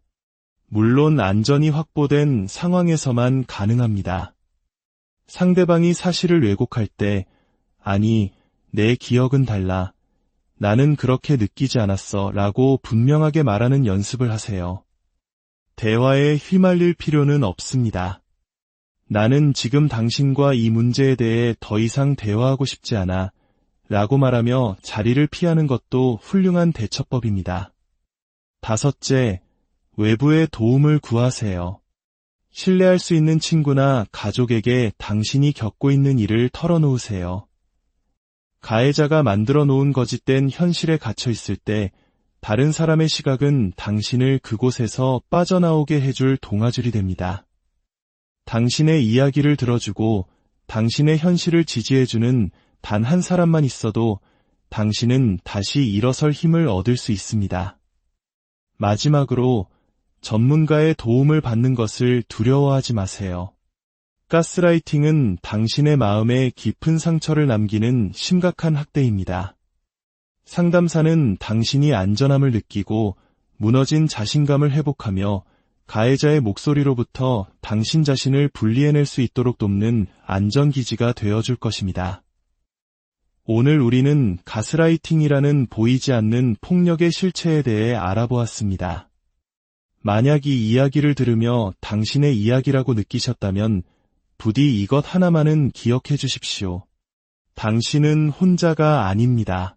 A: 물론 안전이 확보된 상황에서만 가능합니다. 상대방이 사실을 왜곡할 때, 아니, 내 기억은 달라. 나는 그렇게 느끼지 않았어. 라고 분명하게 말하는 연습을 하세요. 대화에 휘말릴 필요는 없습니다. 나는 지금 당신과 이 문제에 대해 더 이상 대화하고 싶지 않아. 라고 말하며 자리를 피하는 것도 훌륭한 대처법입니다. 다섯째, 외부의 도움을 구하세요. 신뢰할 수 있는 친구나 가족에게 당신이 겪고 있는 일을 털어놓으세요. 가해자가 만들어 놓은 거짓된 현실에 갇혀 있을 때 다른 사람의 시각은 당신을 그곳에서 빠져나오게 해줄 동아줄이 됩니다. 당신의 이야기를 들어주고 당신의 현실을 지지해주는 단 한 사람만 있어도 당신은 다시 일어설 힘을 얻을 수 있습니다. 마지막으로 전문가의 도움을 받는 것을 두려워하지 마세요. 가스라이팅은 당신의 마음에 깊은 상처를 남기는 심각한 학대입니다. 상담사는 당신이 안전함을 느끼고 무너진 자신감을 회복하며 가해자의 목소리로부터 당신 자신을 분리해낼 수 있도록 돕는 안전기지가 되어줄 것입니다. 오늘 우리는 가스라이팅이라는 보이지 않는 폭력의 실체에 대해 알아보았습니다. 만약 이 이야기를 들으며 당신의 이야기라고 느끼셨다면 부디 이것 하나만은 기억해 주십시오. 당신은 혼자가 아닙니다.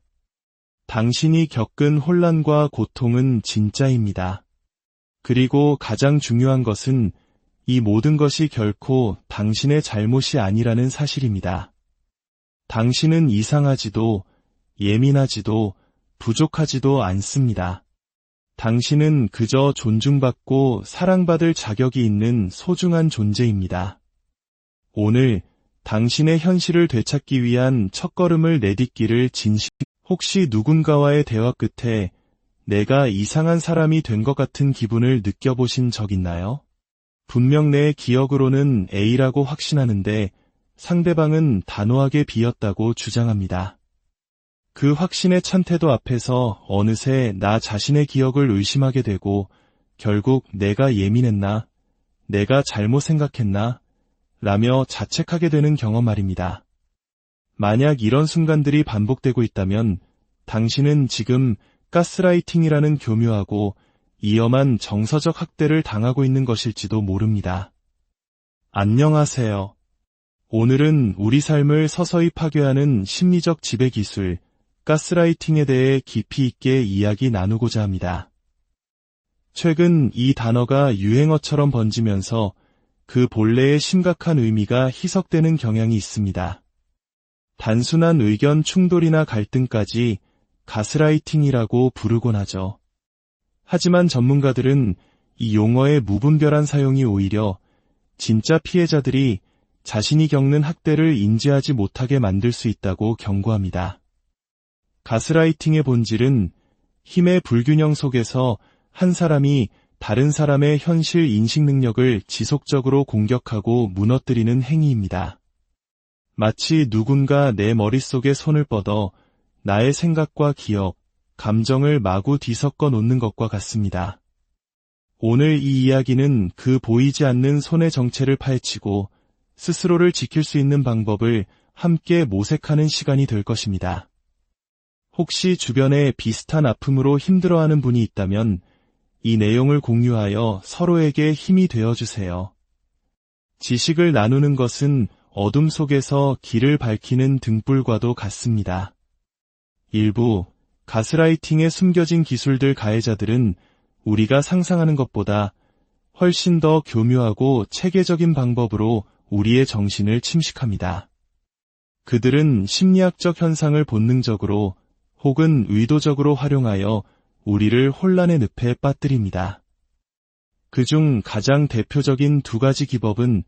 A: 당신이 겪은 혼란과 고통은 진짜입니다. 그리고 가장 중요한 것은 이 모든 것이 결코 당신의 잘못이 아니라는 사실입니다. 당신은 이상하지도 예민하지도 부족하지도 않습니다. 당신은 그저 존중받고 사랑받을 자격이 있는 소중한 존재입니다. 오늘 당신의 현실을 되찾기 위한 첫걸음을 내딛기를 혹시 누군가와의 대화 끝에 내가 이상한 사람이 된 것 같은 기분을 느껴보신 적 있나요? 분명 내 기억으로는 A라고 확신하는데 상대방은 단호하게 B였다고 주장합니다. 그 확신의 찬 태도 앞에서 어느새 나 자신의 기억을 의심하게 되고 결국 내가 예민했나? 내가 잘못 생각했나? 라며 자책하게 되는 경험 말입니다. 만약 이런 순간들이 반복되고 있다면 당신은 지금 가스라이팅이라는 교묘하고 위험한 정서적 학대를 당하고 있는 것일지도 모릅니다. 안녕하세요. 오늘은 우리 삶을 서서히 파괴하는 심리적 지배 기술, 가스라이팅에 대해 깊이 있게 이야기 나누고자 합니다. 최근 이 단어가 유행어처럼 번지면서 그 본래의 심각한 의미가 희석되는 경향이 있습니다. 단순한 의견 충돌이나 갈등까지 가스라이팅이라고 부르곤 하죠. 하지만 전문가들은 이 용어의 무분별한 사용이 오히려 진짜 피해자들이 자신이 겪는 학대를 인지하지 못하게 만들 수 있다고 경고합니다. 가스라이팅의 본질은 힘의 불균형 속에서 한 사람이 다른 사람의 현실 인식 능력을 지속적으로 공격하고 무너뜨리는 행위입니다. 마치 누군가 내 머릿속에 손을 뻗어 나의 생각과 기억, 감정을 마구 뒤섞어 놓는 것과 같습니다. 오늘 이 이야기는 그 보이지 않는 손의 정체를 파헤치고 스스로를 지킬 수 있는 방법을 함께 모색하는 시간이 될 것입니다. 혹시 주변에 비슷한 아픔으로 힘들어하는 분이 있다면 이 내용을 공유하여 서로에게 힘이 되어주세요. 지식을 나누는 것은 어둠 속에서 길을 밝히는 등불과도 같습니다. 일부 가스라이팅에 숨겨진 기술들 가해자들은 우리가 상상하는 것보다 훨씬 더 교묘하고 체계적인 방법으로 우리의 정신을 침식합니다. 그들은 심리학적 현상을 본능적으로 혹은 의도적으로 활용하여 우리를 혼란의 늪에 빠뜨립니다. 그중 가장 대표적인 두 가지 기법은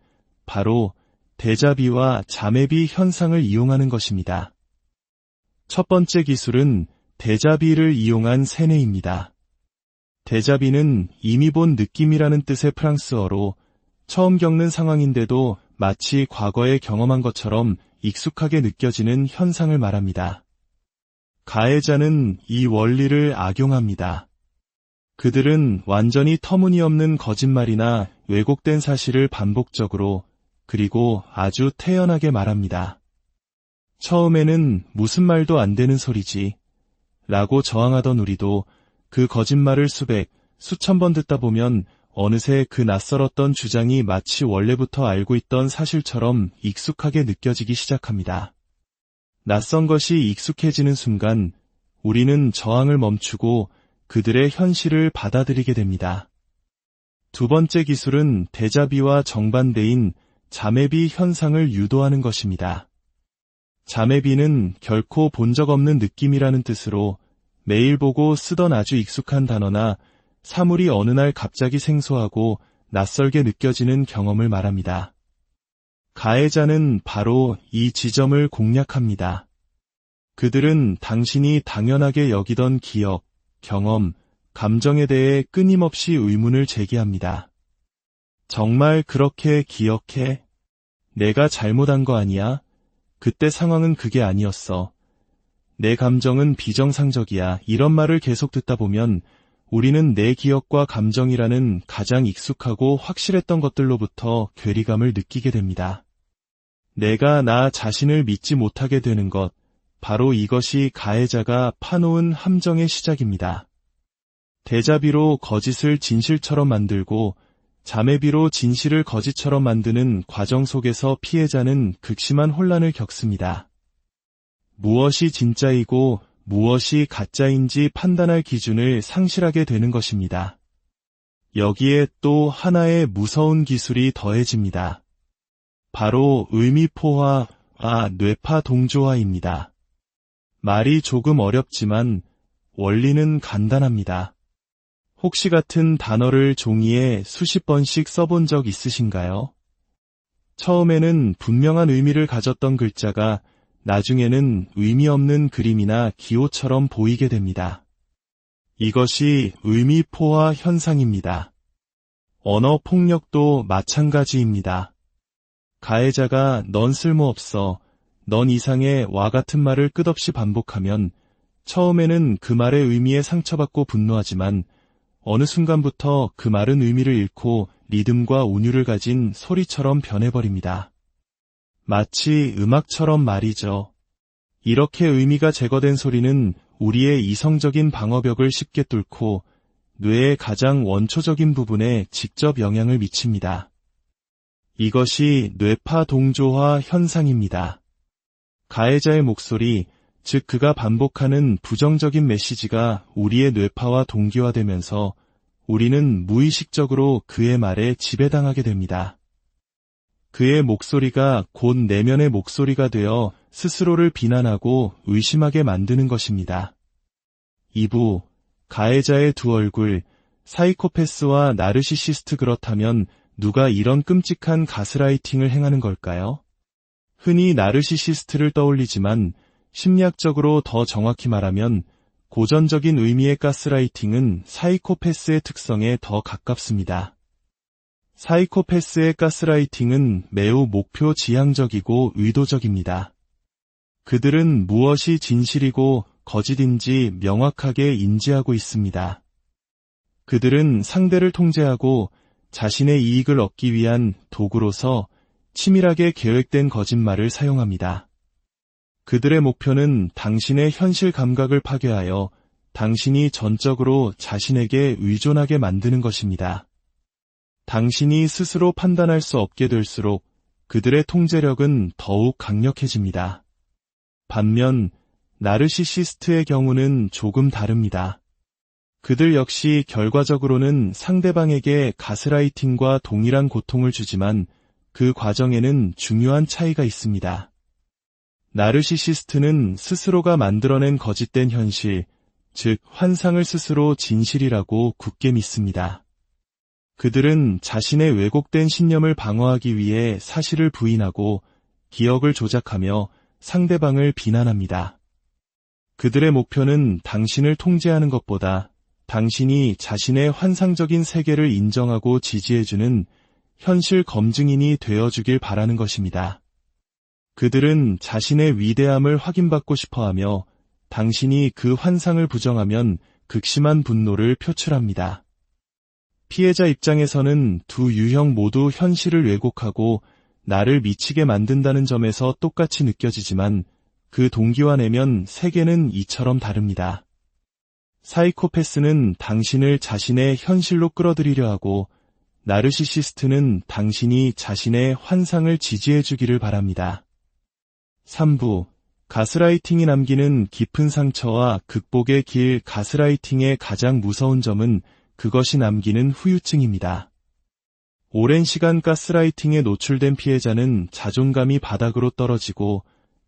A: 바로 데자비와 자매비 현상을 이용하는 것입니다. 첫 번째 기술은 데자비를 이용한 세뇌입니다. 데자비는 이미 본 느낌이라는 뜻의 프랑스어로 처음 겪는 상황인데도 마치 과거에 경험한 것처럼 익숙하게 느껴지는 현상을 말합니다. 가해자는 이 원리를 악용합니다. 그들은 완전히 터무니없는 거짓말이나 왜곡된 사실을 반복적으로 그리고 아주 태연하게 말합니다. 처음에는 무슨 말도 안 되는 소리지 라고 저항하던 우리도 그 거짓말을 수천 번 듣다 보면 어느새 그 낯설었던 주장이 마치 원래부터 알고 있던 사실처럼 익숙하게 느껴지기 시작합니다. 낯선 것이 익숙해지는 순간 우리는 저항을 멈추고 그들의 현실을 받아들이게 됩니다. 두 번째 기술은 데자비와 정반대인 자매비 현상을 유도하는 것입니다. 자매비는 결코 본 적 없는 느낌이라는 뜻으로 매일 보고 쓰던 아주 익숙한 단어나 사물이 어느 날 갑자기 생소하고 낯설게 느껴지는 경험을 말합니다. 가해자는 바로 이 지점을 공략합니다. 그들은 당신이 당연하게 여기던 기억, 경험, 감정에 대해 끊임없이 의문을 제기합니다. 정말 그렇게 기억해? 내가 잘못한 거 아니야? 그때 상황은 그게 아니었어. 내 감정은 비정상적이야. 이런 말을 계속 듣다 보면 우리는 내 기억과 감정이라는 가장 익숙하고 확실했던 것들로부터 괴리감을 느끼게 됩니다. 내가 나 자신을 믿지 못하게 되는 것, 바로 이것이 가해자가 파놓은 함정의 시작입니다. 데자비로 거짓을 진실처럼 만들고 자매비로 진실을 거짓처럼 만드는 과정 속에서 피해자는 극심한 혼란을 겪습니다. 무엇이 진짜이고 무엇이 가짜인지 판단할 기준을 상실하게 되는 것입니다. 여기에 또 하나의 무서운 기술이 더해집니다. 바로 의미포화와 뇌파 동조화입니다. 말이 조금 어렵지만 원리는 간단합니다. 혹시 같은 단어를 종이에 수십 번씩 써본 적 있으신가요? 처음에는 분명한 의미를 가졌던 글자가 나중에는 의미 없는 그림이나 기호처럼 보이게 됩니다. 이것이 의미포화 현상입니다. 언어 폭력도 마찬가지입니다. 가해자가 넌 쓸모없어, 넌 이상해 와 같은 말을 끝없이 반복하면 처음에는 그 말의 의미에 상처받고 분노하지만 어느 순간부터 그 말은 의미를 잃고 리듬과 운율을 가진 소리처럼 변해버립니다. 마치 음악처럼 말이죠. 이렇게 의미가 제거된 소리는 우리의 이성적인 방어벽을 쉽게 뚫고 뇌의 가장 원초적인 부분에 직접 영향을 미칩니다. 이것이 뇌파 동조화 현상입니다. 가해자의 목소리, 즉 그가 반복하는 부정적인 메시지가 우리의 뇌파와 동기화되면서 우리는 무의식적으로 그의 말에 지배당하게 됩니다. 그의 목소리가 곧 내면의 목소리가 되어 스스로를 비난하고 의심하게 만드는 것입니다. 2부, 가해자의 두 얼굴, 사이코패스와 나르시시스트. 그렇다면 누가 이런 끔찍한 가스라이팅을 행하는 걸까요? 흔히 나르시시스트를 떠올리지만 심리학적으로 더 정확히 말하면 고전적인 의미의 가스라이팅은 사이코패스의 특성에 더 가깝습니다. 사이코패스의 가스라이팅은 매우 목표 지향적이고 의도적입니다. 그들은 무엇이 진실이고 거짓인지 명확하게 인지하고 있습니다. 그들은 상대를 통제하고 자신의 이익을 얻기 위한 도구로서 치밀하게 계획된 거짓말을 사용합니다. 그들의 목표는 당신의 현실 감각을 파괴하여 당신이 전적으로 자신에게 의존하게 만드는 것입니다. 당신이 스스로 판단할 수 없게 될수록 그들의 통제력은 더욱 강력해집니다. 반면 나르시시스트의 경우는 조금 다릅니다. 그들 역시 결과적으로는 상대방에게 가스라이팅과 동일한 고통을 주지만 그 과정에는 중요한 차이가 있습니다. 나르시시스트는 스스로가 만들어낸 거짓된 현실, 즉 환상을 스스로 진실이라고 굳게 믿습니다. 그들은 자신의 왜곡된 신념을 방어하기 위해 사실을 부인하고 기억을 조작하며 상대방을 비난합니다. 그들의 목표는 당신을 통제하는 것보다 당신이 자신의 환상적인 세계를 인정하고 지지해주는 현실 검증인이 되어주길 바라는 것입니다. 그들은 자신의 위대함을 확인받고 싶어하며 당신이 그 환상을 부정하면 극심한 분노를 표출합니다. 피해자 입장에서는 두 유형 모두 현실을 왜곡하고 나를 미치게 만든다는 점에서 똑같이 느껴지지만 그 동기와 내면 세계는 이처럼 다릅니다. 사이코패스는 당신을 자신의 현실로 끌어들이려 하고 나르시시스트는 당신이 자신의 환상을 지지해주기를 바랍니다. 3부 가스라이팅이 남기는 깊은 상처와 극복의 길. 가스라이팅의 가장 무서운 점은 그것이 남기는 후유증입니다. 오랜 시간 가스라이팅에 노출된 피해자는 자존감이 바닥으로 떨어지고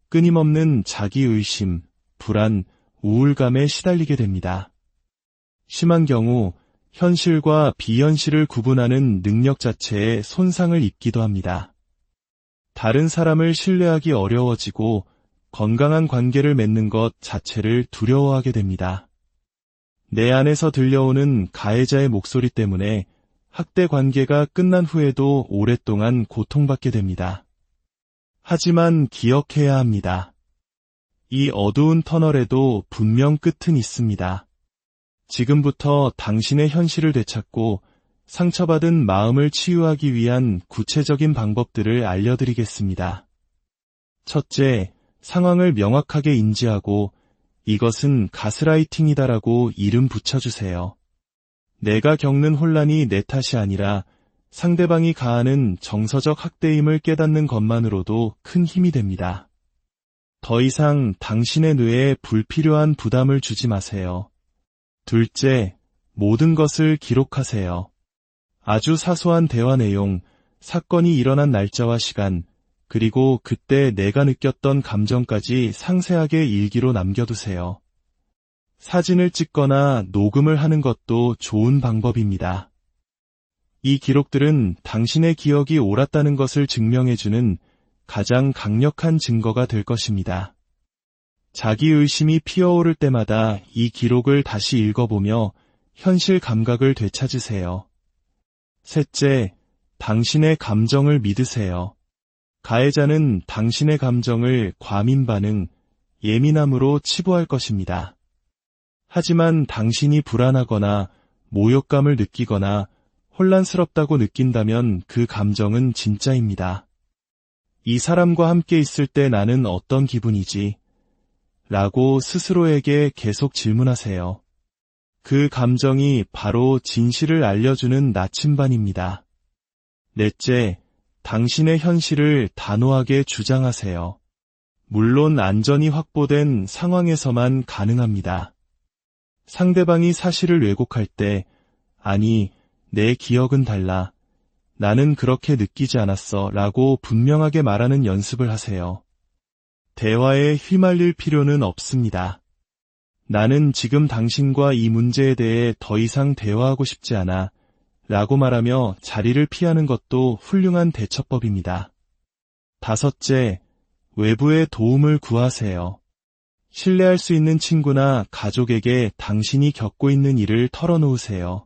A: 끊임없는 자기의심, 불안, 우울감에 시달리게 됩니다. 심한 경우 현실과 비현실을 구분하는 능력 자체에 손상을 입기도 합니다. 다른 사람을 신뢰하기 어려워지고 건강한 관계를 맺는 것 자체를 두려워하게 됩니다. 내 안에서 들려오는 가해자의 목소리 때문에 학대 관계가 끝난 후에도 오랫동안 고통받게 됩니다. 하지만 기억해야 합니다. 이 어두운 터널에도 분명 끝은 있습니다. 지금부터 당신의 현실을 되찾고 상처받은 마음을 치유하기 위한 구체적인 방법들을 알려드리겠습니다. 첫째, 상황을 명확하게 인지하고 이것은 가스라이팅이다라고 이름 붙여주세요. 내가 겪는 혼란이 내 탓이 아니라 상대방이 가하는 정서적 학대임을 깨닫는 것만으로도 큰 힘이 됩니다. 더 이상 당신의 뇌에 불필요한 부담을 주지 마세요. 둘째, 모든 것을 기록하세요. 아주 사소한 대화 내용, 사건이 일어난 날짜와 시간, 그리고 그때 내가 느꼈던 감정까지 상세하게 일기로 남겨두세요. 사진을 찍거나 녹음을 하는 것도 좋은 방법입니다. 이 기록들은 당신의 기억이 옳았다는 것을 증명해주는 가장 강력한 증거가 될 것입니다. 자기의심이 피어오를 때마다 이 기록을 다시 읽어보며 현실 감각을 되찾으세요. 셋째, 당신의 감정을 믿으세요. 가해자는 당신의 감정을 과민 반응, 예민함으로 치부할 것입니다. 하지만 당신이 불안하거나 모욕감을 느끼거나 혼란스럽다고 느낀다면 그 감정은 진짜입니다. 이 사람과 함께 있을 때 나는 어떤 기분이지? 라고 스스로에게 계속 질문하세요. 그 감정이 바로 진실을 알려주는 나침반입니다. 넷째, 당신의 현실을 단호하게 주장하세요. 물론 안전이 확보된 상황에서만 가능합니다. 상대방이 사실을 왜곡할 때, 아니, 내 기억은 달라. 나는 그렇게 느끼지 않았어. 라고 분명하게 말하는 연습을 하세요. 대화에 휘말릴 필요는 없습니다. 나는 지금 당신과 이 문제에 대해 더 이상 대화하고 싶지 않아. 라고 말하며 자리를 피하는 것도 훌륭한 대처법입니다. 다섯째, 외부의 도움을 구하세요. 신뢰할 수 있는 친구나 가족에게 당신이 겪고 있는 일을 털어놓으세요.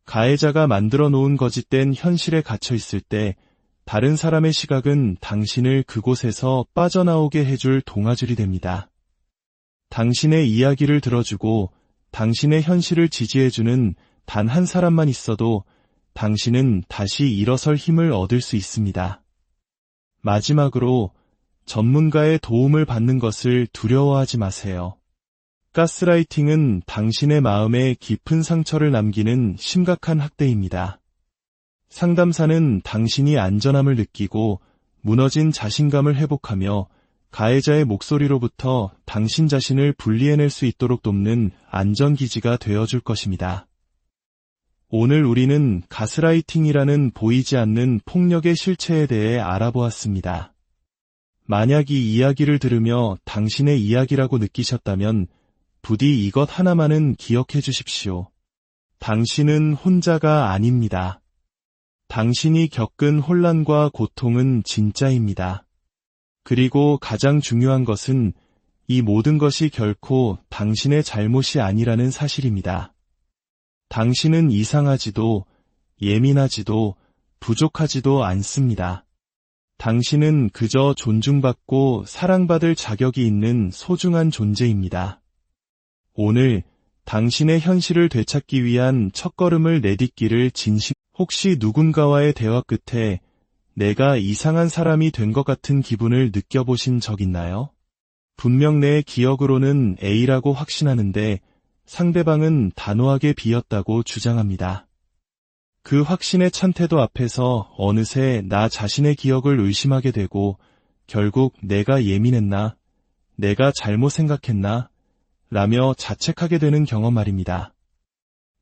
A: 가해자가 만들어 놓은 거짓된 현실에 갇혀 있을 때 다른 사람의 시각은 당신을 그곳에서 빠져나오게 해줄 동아줄이 됩니다. 당신의 이야기를 들어주고 당신의 현실을 지지해주는 단 한 사람만 있어도 당신은 다시 일어설 힘을 얻을 수 있습니다. 마지막으로 전문가의 도움을 받는 것을 두려워하지 마세요. 가스라이팅은 당신의 마음에 깊은 상처를 남기는 심각한 학대입니다. 상담사는 당신이 안전함을 느끼고 무너진 자신감을 회복하며 가해자의 목소리로부터 당신 자신을 분리해낼 수 있도록 돕는 안전기지가 되어줄 것입니다. 오늘 우리는 가스라이팅이라는 보이지 않는 폭력의 실체에 대해 알아보았습니다. 만약 이 이야기를 들으며 당신의 이야기라고 느끼셨다면 부디 이것 하나만은 기억해 주십시오. 당신은 혼자가 아닙니다. 당신이 겪은 혼란과 고통은 진짜입니다. 그리고 가장 중요한 것은 이 모든 것이 결코 당신의 잘못이 아니라는 사실입니다. 당신은 이상하지도 예민하지도 부족하지도 않습니다. 당신은 그저 존중받고 사랑받을 자격이 있는 소중한 존재입니다. 오늘 당신의 현실을 되찾기 위한 첫걸음을 내딛기를 혹시 누군가와의 대화 끝에 내가 이상한 사람이 된 것 같은 기분을 느껴보신 적 있나요? 분명 내 기억으로는 A라고 확신하는데 상대방은 단호하게 B였다고 주장합니다. 그 확신의 찬 태도 앞에서 어느새 나 자신의 기억을 의심하게 되고 결국 내가 예민했나, 내가 잘못 생각했나, 라며 자책하게 되는 경험 말입니다.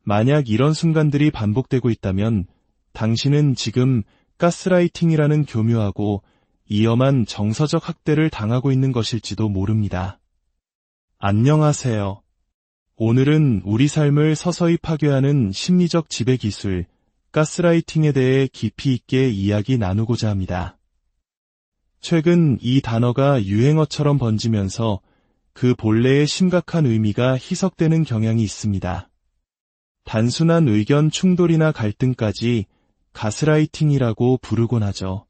A: 만약 이런 순간들이 반복되고 있다면 당신은 지금 가스라이팅이라는 교묘하고 위험한 정서적 학대를 당하고 있는 것일지도 모릅니다. 안녕하세요. 오늘은 우리 삶을 서서히 파괴하는 심리적 지배 기술, 가스라이팅에 대해 깊이 있게 이야기 나누고자 합니다. 최근 이 단어가 유행어처럼 번지면서 그 본래의 심각한 의미가 희석되는 경향이 있습니다. 단순한 의견 충돌이나 갈등까지 가스라이팅이라고 부르곤 하죠.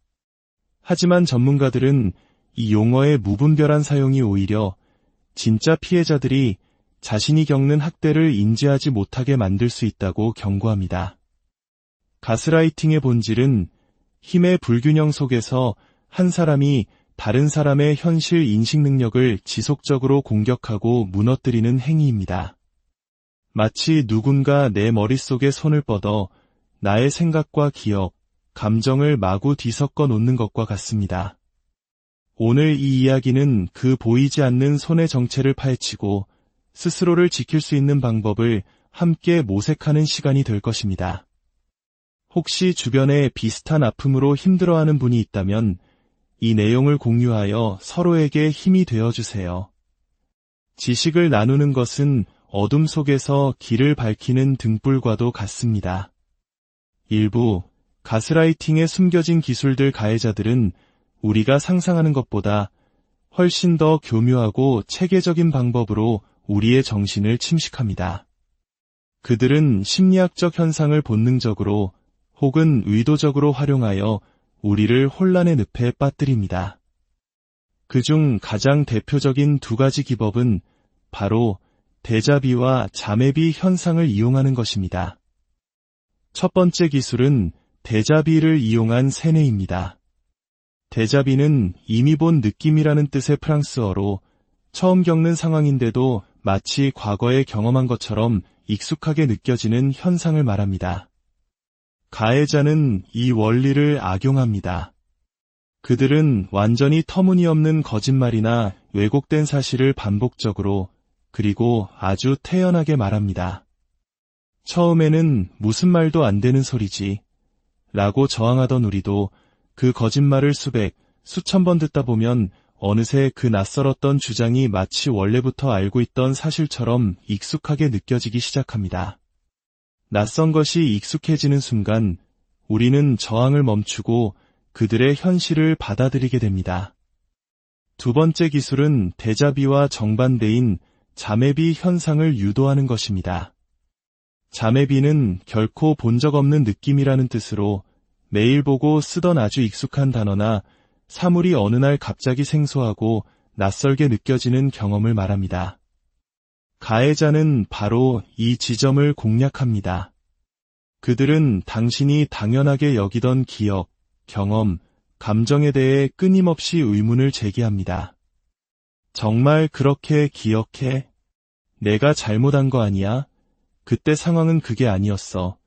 A: 하지만 전문가들은 이 용어의 무분별한 사용이 오히려 진짜 피해자들이 자신이 겪는 학대를 인지하지 못하게 만들 수 있다고 경고합니다. 가스라이팅의 본질은 힘의 불균형 속에서 한 사람이 다른 사람의 현실 인식 능력을 지속적으로 공격하고 무너뜨리는 행위입니다. 마치 누군가 내 머릿속에 손을 뻗어 나의 생각과 기억, 감정을 마구 뒤섞어 놓는 것과 같습니다. 오늘 이 이야기는 그 보이지 않는 손의 정체를 파헤치고 스스로를 지킬 수 있는 방법을 함께 모색하는 시간이 될 것입니다. 혹시 주변에 비슷한 아픔으로 힘들어하는 분이 있다면 이 내용을 공유하여 서로에게 힘이 되어주세요. 지식을 나누는 것은 어둠 속에서 길을 밝히는 등불과도 같습니다. 일부 가스라이팅에 숨겨진 기술들 가해자들은 우리가 상상하는 것보다 훨씬 더 교묘하고 체계적인 방법으로 우리의 정신을 침식합니다. 그들은 심리학적 현상을 본능적으로 혹은 의도적으로 활용하여 우리를 혼란의 늪에 빠뜨립니다. 그중 가장 대표적인 두 가지 기법은 바로 데자비와 자매비 현상을 이용하는 것입니다. 첫 번째 기술은 데자비를 이용한 세뇌입니다. 데자비는 이미 본 느낌이라는 뜻의 프랑스어로 처음 겪는 상황인데도 마치 과거에 경험한 것처럼 익숙하게 느껴지는 현상을 말합니다. 가해자는 이 원리를 악용합니다. 그들은 완전히 터무니없는 거짓말이나 왜곡된 사실을 반복적으로 그리고 아주 태연하게 말합니다. 처음에는 무슨 말도 안 되는 소리지 라고 저항하던 우리도 그 거짓말을 수천 번 듣다 보면 어느새 그 낯설었던 주장이 마치 원래부터 알고 있던 사실처럼 익숙하게 느껴지기 시작합니다. 낯선 것이 익숙해지는 순간 우리는 저항을 멈추고 그들의 현실을 받아들이게 됩니다. 두 번째 기술은 데자비와 정반대인 자매비 현상을 유도하는 것입니다. 자매비는 결코 본 적 없는 느낌이라는 뜻으로 매일 보고 쓰던 아주 익숙한 단어나 사물이 어느 날 갑자기 생소하고 낯설게 느껴지는 경험을 말합니다. 가해자는 바로 이 지점을 공략합니다. 그들은 당신이 당연하게 여기던 기억, 경험, 감정에 대해 끊임없이 의문을 제기합니다. 정말 그렇게 기억해? 내가 잘못한 거 아니야? 그때 상황은 그게 아니었어.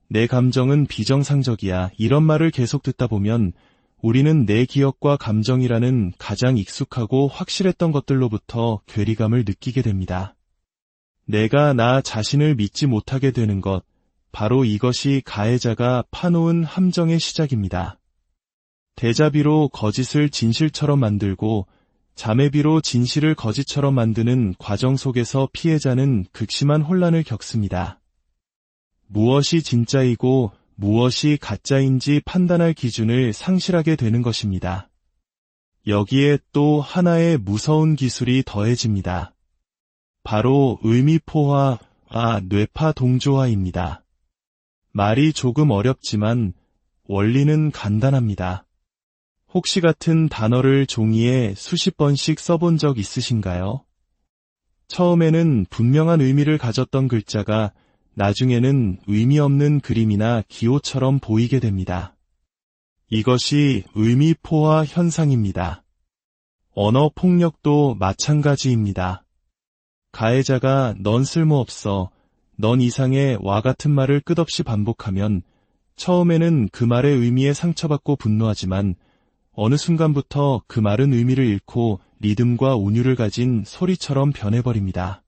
A: 내 감정은 비정상적이야. 이런 말을 계속 듣다 보면 우리는 내 기억과 감정이라는 가장 익숙하고 확실했던 것들로부터 괴리감을 느끼게 됩니다. 내가 나 자신을 믿지 못하게 되는 것, 바로 이것이 가해자가 파놓은 함정의 시작입니다. 데자비로 거짓을 진실처럼 만들고 자매비로 진실을 거짓처럼 만드는 과정 속에서 피해자는 극심한 혼란을 겪습니다. 무엇이 진짜이고 무엇이 가짜인지 판단할 기준을 상실하게 되는 것입니다. 여기에 또 하나의 무서운 기술이 더해집니다. 바로 의미포화, 뇌파 동조화입니다. 말이 조금 어렵지만 원리는 간단합니다. 혹시 같은 단어를 종이에 수십 번씩 써본 적 있으신가요? 처음에는 분명한 의미를 가졌던 글자가 나중에는 의미 없는 그림이나 기호처럼 보이게 됩니다. 이것이 의미포화 현상입니다. 언어 폭력도 마찬가지입니다. 가해자가 넌 쓸모없어, 넌 이상해 와 같은 말을 끝없이 반복하면 처음에는 그 말의 의미에 상처받고 분노하지만 어느 순간부터 그 말은 의미를 잃고 리듬과 운율을 가진 소리처럼 변해버립니다.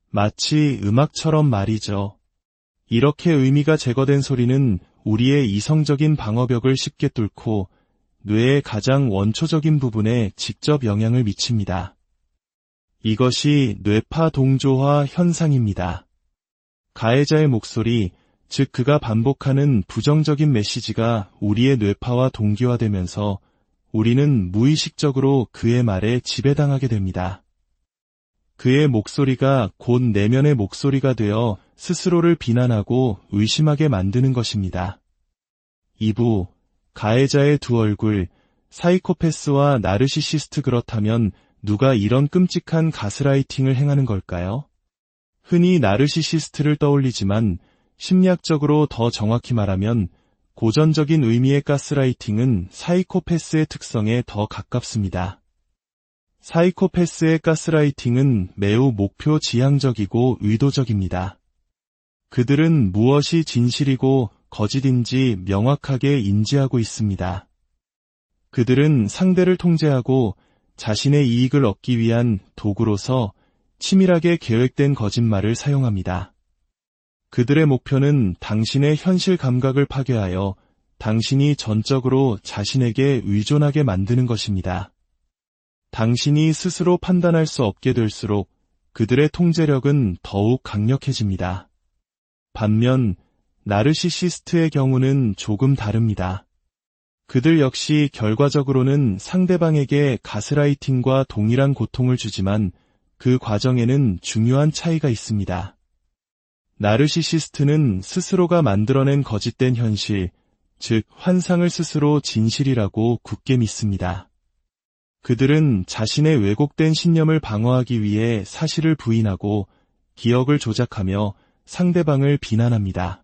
A: 마치 음악처럼 말이죠. 이렇게 의미가 제거된 소리는 우리의 이성적인 방어벽을 쉽게 뚫고 뇌의 가장 원초적인 부분에 직접 영향을 미칩니다. 이것이 뇌파 동조화 현상입니다. 가해자의 목소리, 즉 그가 반복하는 부정적인 메시지가 우리의 뇌파와 동기화되면서 우리는 무의식적으로 그의 말에 지배당하게 됩니다. 그의 목소리가 곧 내면의 목소리가 되어 스스로를 비난하고 의심하게 만드는 것입니다. 2부, 가해자의 두 얼굴, 사이코패스와 나르시시스트. 그렇다면 누가 이런 끔찍한 가스라이팅을 행하는 걸까요? 흔히 나르시시스트를 떠올리지만 심리학적으로 더 정확히 말하면 고전적인 의미의 가스라이팅은 사이코패스의 특성에 더 가깝습니다. 사이코패스의 가스라이팅은 매우 목표 지향적이고 의도적입니다. 그들은 무엇이 진실이고 거짓인지 명확하게 인지하고 있습니다. 그들은 상대를 통제하고 자신의 이익을 얻기 위한 도구로서 치밀하게 계획된 거짓말을 사용합니다. 그들의 목표는 당신의 현실 감각을 파괴하여 당신이 전적으로 자신에게 의존하게 만드는 것입니다. 당신이 스스로 판단할 수 없게 될수록 그들의 통제력은 더욱 강력해집니다. 반면 나르시시스트의 경우는 조금 다릅니다. 그들 역시 결과적으로는 상대방에게 가스라이팅과 동일한 고통을 주지만 그 과정에는 중요한 차이가 있습니다. 나르시시스트는 스스로가 만들어낸 거짓된 현실, 즉 환상을 스스로 진실이라고 굳게 믿습니다. 그들은 자신의 왜곡된 신념을 방어하기 위해 사실을 부인하고 기억을 조작하며 상대방을 비난합니다.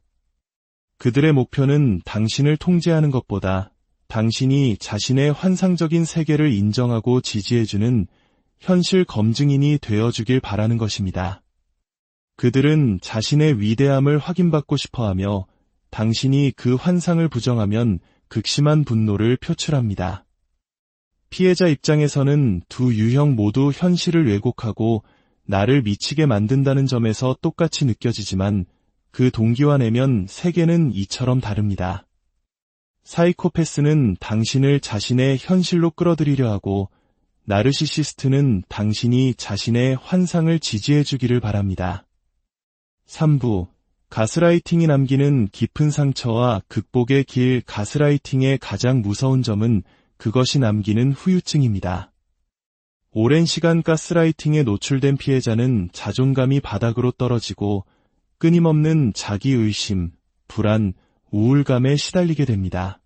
A: 그들의 목표는 당신을 통제하는 것보다 당신이 자신의 환상적인 세계를 인정하고 지지해주는 현실 검증인이 되어주길 바라는 것입니다. 그들은 자신의 위대함을 확인받고 싶어하며 당신이 그 환상을 부정하면 극심한 분노를 표출합니다. 피해자 입장에서는 두 유형 모두 현실을 왜곡하고 나를 미치게 만든다는 점에서 똑같이 느껴지지만 그 동기와 내면 세계는 이처럼 다릅니다. 사이코패스는 당신을 자신의 현실로 끌어들이려 하고 나르시시스트는 당신이 자신의 환상을 지지해주기를 바랍니다. 3부, 가스라이팅이 남기는 깊은 상처와 극복의 길. 가스라이팅의 가장 무서운 점은 그것이 남기는 후유증입니다. 오랜 시간 가스라이팅에 노출된 피해자는 자존감이 바닥으로 떨어지고 끊임없는 자기의심, 불안, 우울감에 시달리게 됩니다.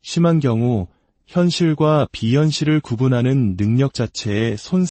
A: 심한 경우 현실과 비현실을 구분하는 능력 자체에 손